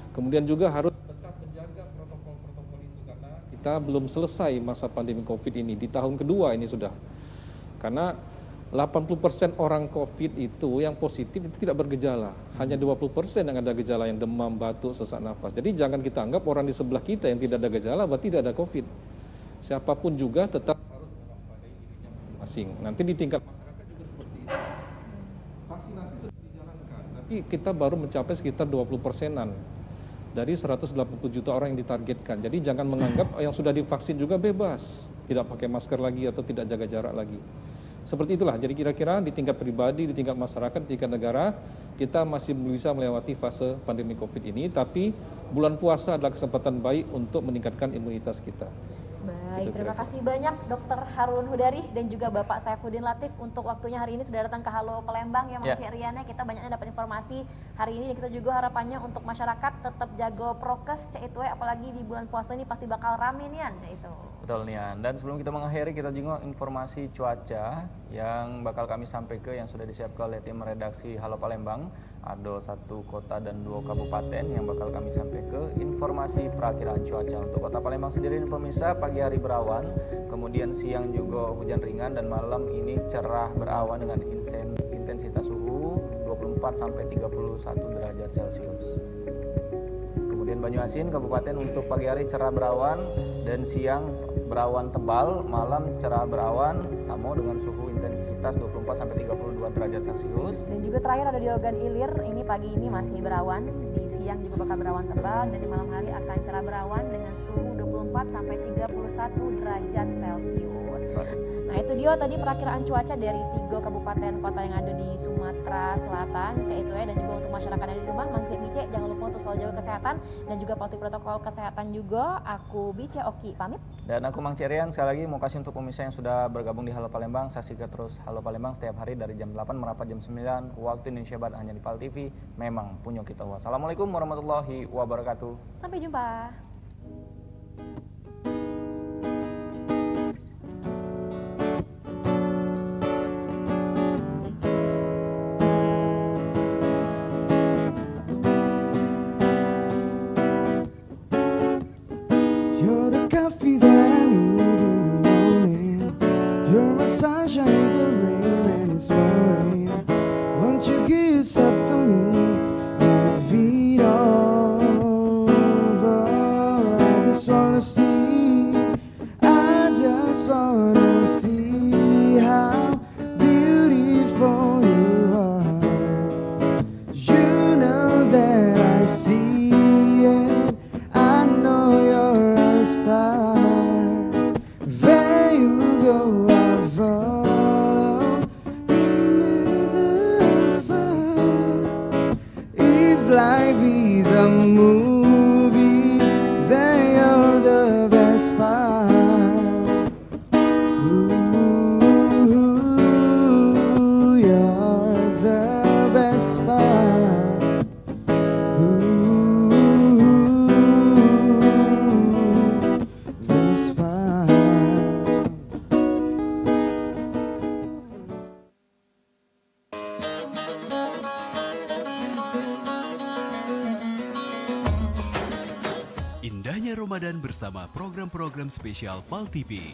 Kemudian juga harus tetap menjaga protokol-protokol itu karena kita belum selesai masa pandemi COVID ini. Di tahun kedua ini sudah. Karena 80% orang COVID itu yang positif itu tidak bergejala. Hanya 20% yang ada gejala, yang demam, batuk, sesak nafas. Jadi jangan kita anggap orang di sebelah kita yang tidak ada gejala berarti tidak ada COVID. Siapapun juga tetap harus mewaspadai dirinya masing-masing. Nanti di tingkat masyarakat juga seperti itu. Vaksinasi sudah dijalankan, tapi kita baru mencapai sekitar 20%-an dari 180 juta orang yang ditargetkan. Jadi jangan menganggap yang sudah divaksin juga bebas, tidak pakai masker lagi atau tidak jaga jarak lagi. Seperti itulah, jadi kira-kira di tingkat pribadi, di tingkat masyarakat, di tingkat negara, kita masih bisa melewati fase pandemi COVID ini, tapi bulan puasa adalah kesempatan baik untuk meningkatkan imunitas kita. Baik, terima kasih banyak Dr. Harun Hudari dan juga Bapak Saifuddin Latif untuk waktunya hari ini sudah datang ke Halo Palembang ya Mang Cik Riana. Kita banyaknya dapat informasi hari ini, kita juga harapannya untuk masyarakat tetap jaga prokes cek itu apalagi di bulan puasa ini pasti bakal rame nian cek itu. Betul Nian. Dan sebelum kita mengakhiri, kita juga informasi cuaca yang bakal kami sampaikan yang sudah disiapkan oleh tim redaksi Halo Palembang. Ada 1 kota dan 2 kabupaten yang bakal kami sampaikan informasi perakiraan cuaca. Untuk kota Palembang sendiri pemirsa, pagi hari berawan, kemudian siang juga hujan ringan, dan malam ini cerah berawan dengan intensitas suhu 24 sampai 31 derajat Celcius. Kemudian Banyuasin Kabupaten untuk pagi hari cerah berawan dan siang berawan tebal, malam cerah berawan sama dengan suhu intensitas 24 sampai 32 derajat Celcius. Dan juga terakhir ada di Ogan Ilir, ini pagi ini masih berawan, di siang juga bakal berawan tebal, dan di malam hari akan cerah berawan dengan suhu 24 sampai 31 derajat Celcius. Nah itu dia tadi perakiraan cuaca dari 3 kabupaten kota yang ada di Sumatera Selatan, cek itu ya. Dan juga untuk masyarakat yang di rumah, Mang Cek Bice jangan lupa untuk selalu jaga kesehatan dan juga patuhi protokol kesehatan juga. Aku Bice Oki pamit. Dan aku Mang Cerian, sekali lagi mau kasih untuk pemirsa yang sudah bergabung di Halo Palembang. Saksikan terus Halo Palembang setiap hari dari jam 8 merapat jam 9 waktu Indonesia Barat hanya di PAL TV. Memang punya kita. Wassalamualaikum warahmatullahi wabarakatuh. Sampai jumpa. You're the coffee that I need in the morning. You're my sunshine in the rain when it's pouring. Won't you give yourself to me? Move it over. I just wanna see life is a movie, they are the best part. Ooh, you're the best part. Ooh, best part. Indahnya Ramadan bersama program-program spesial PAL TV.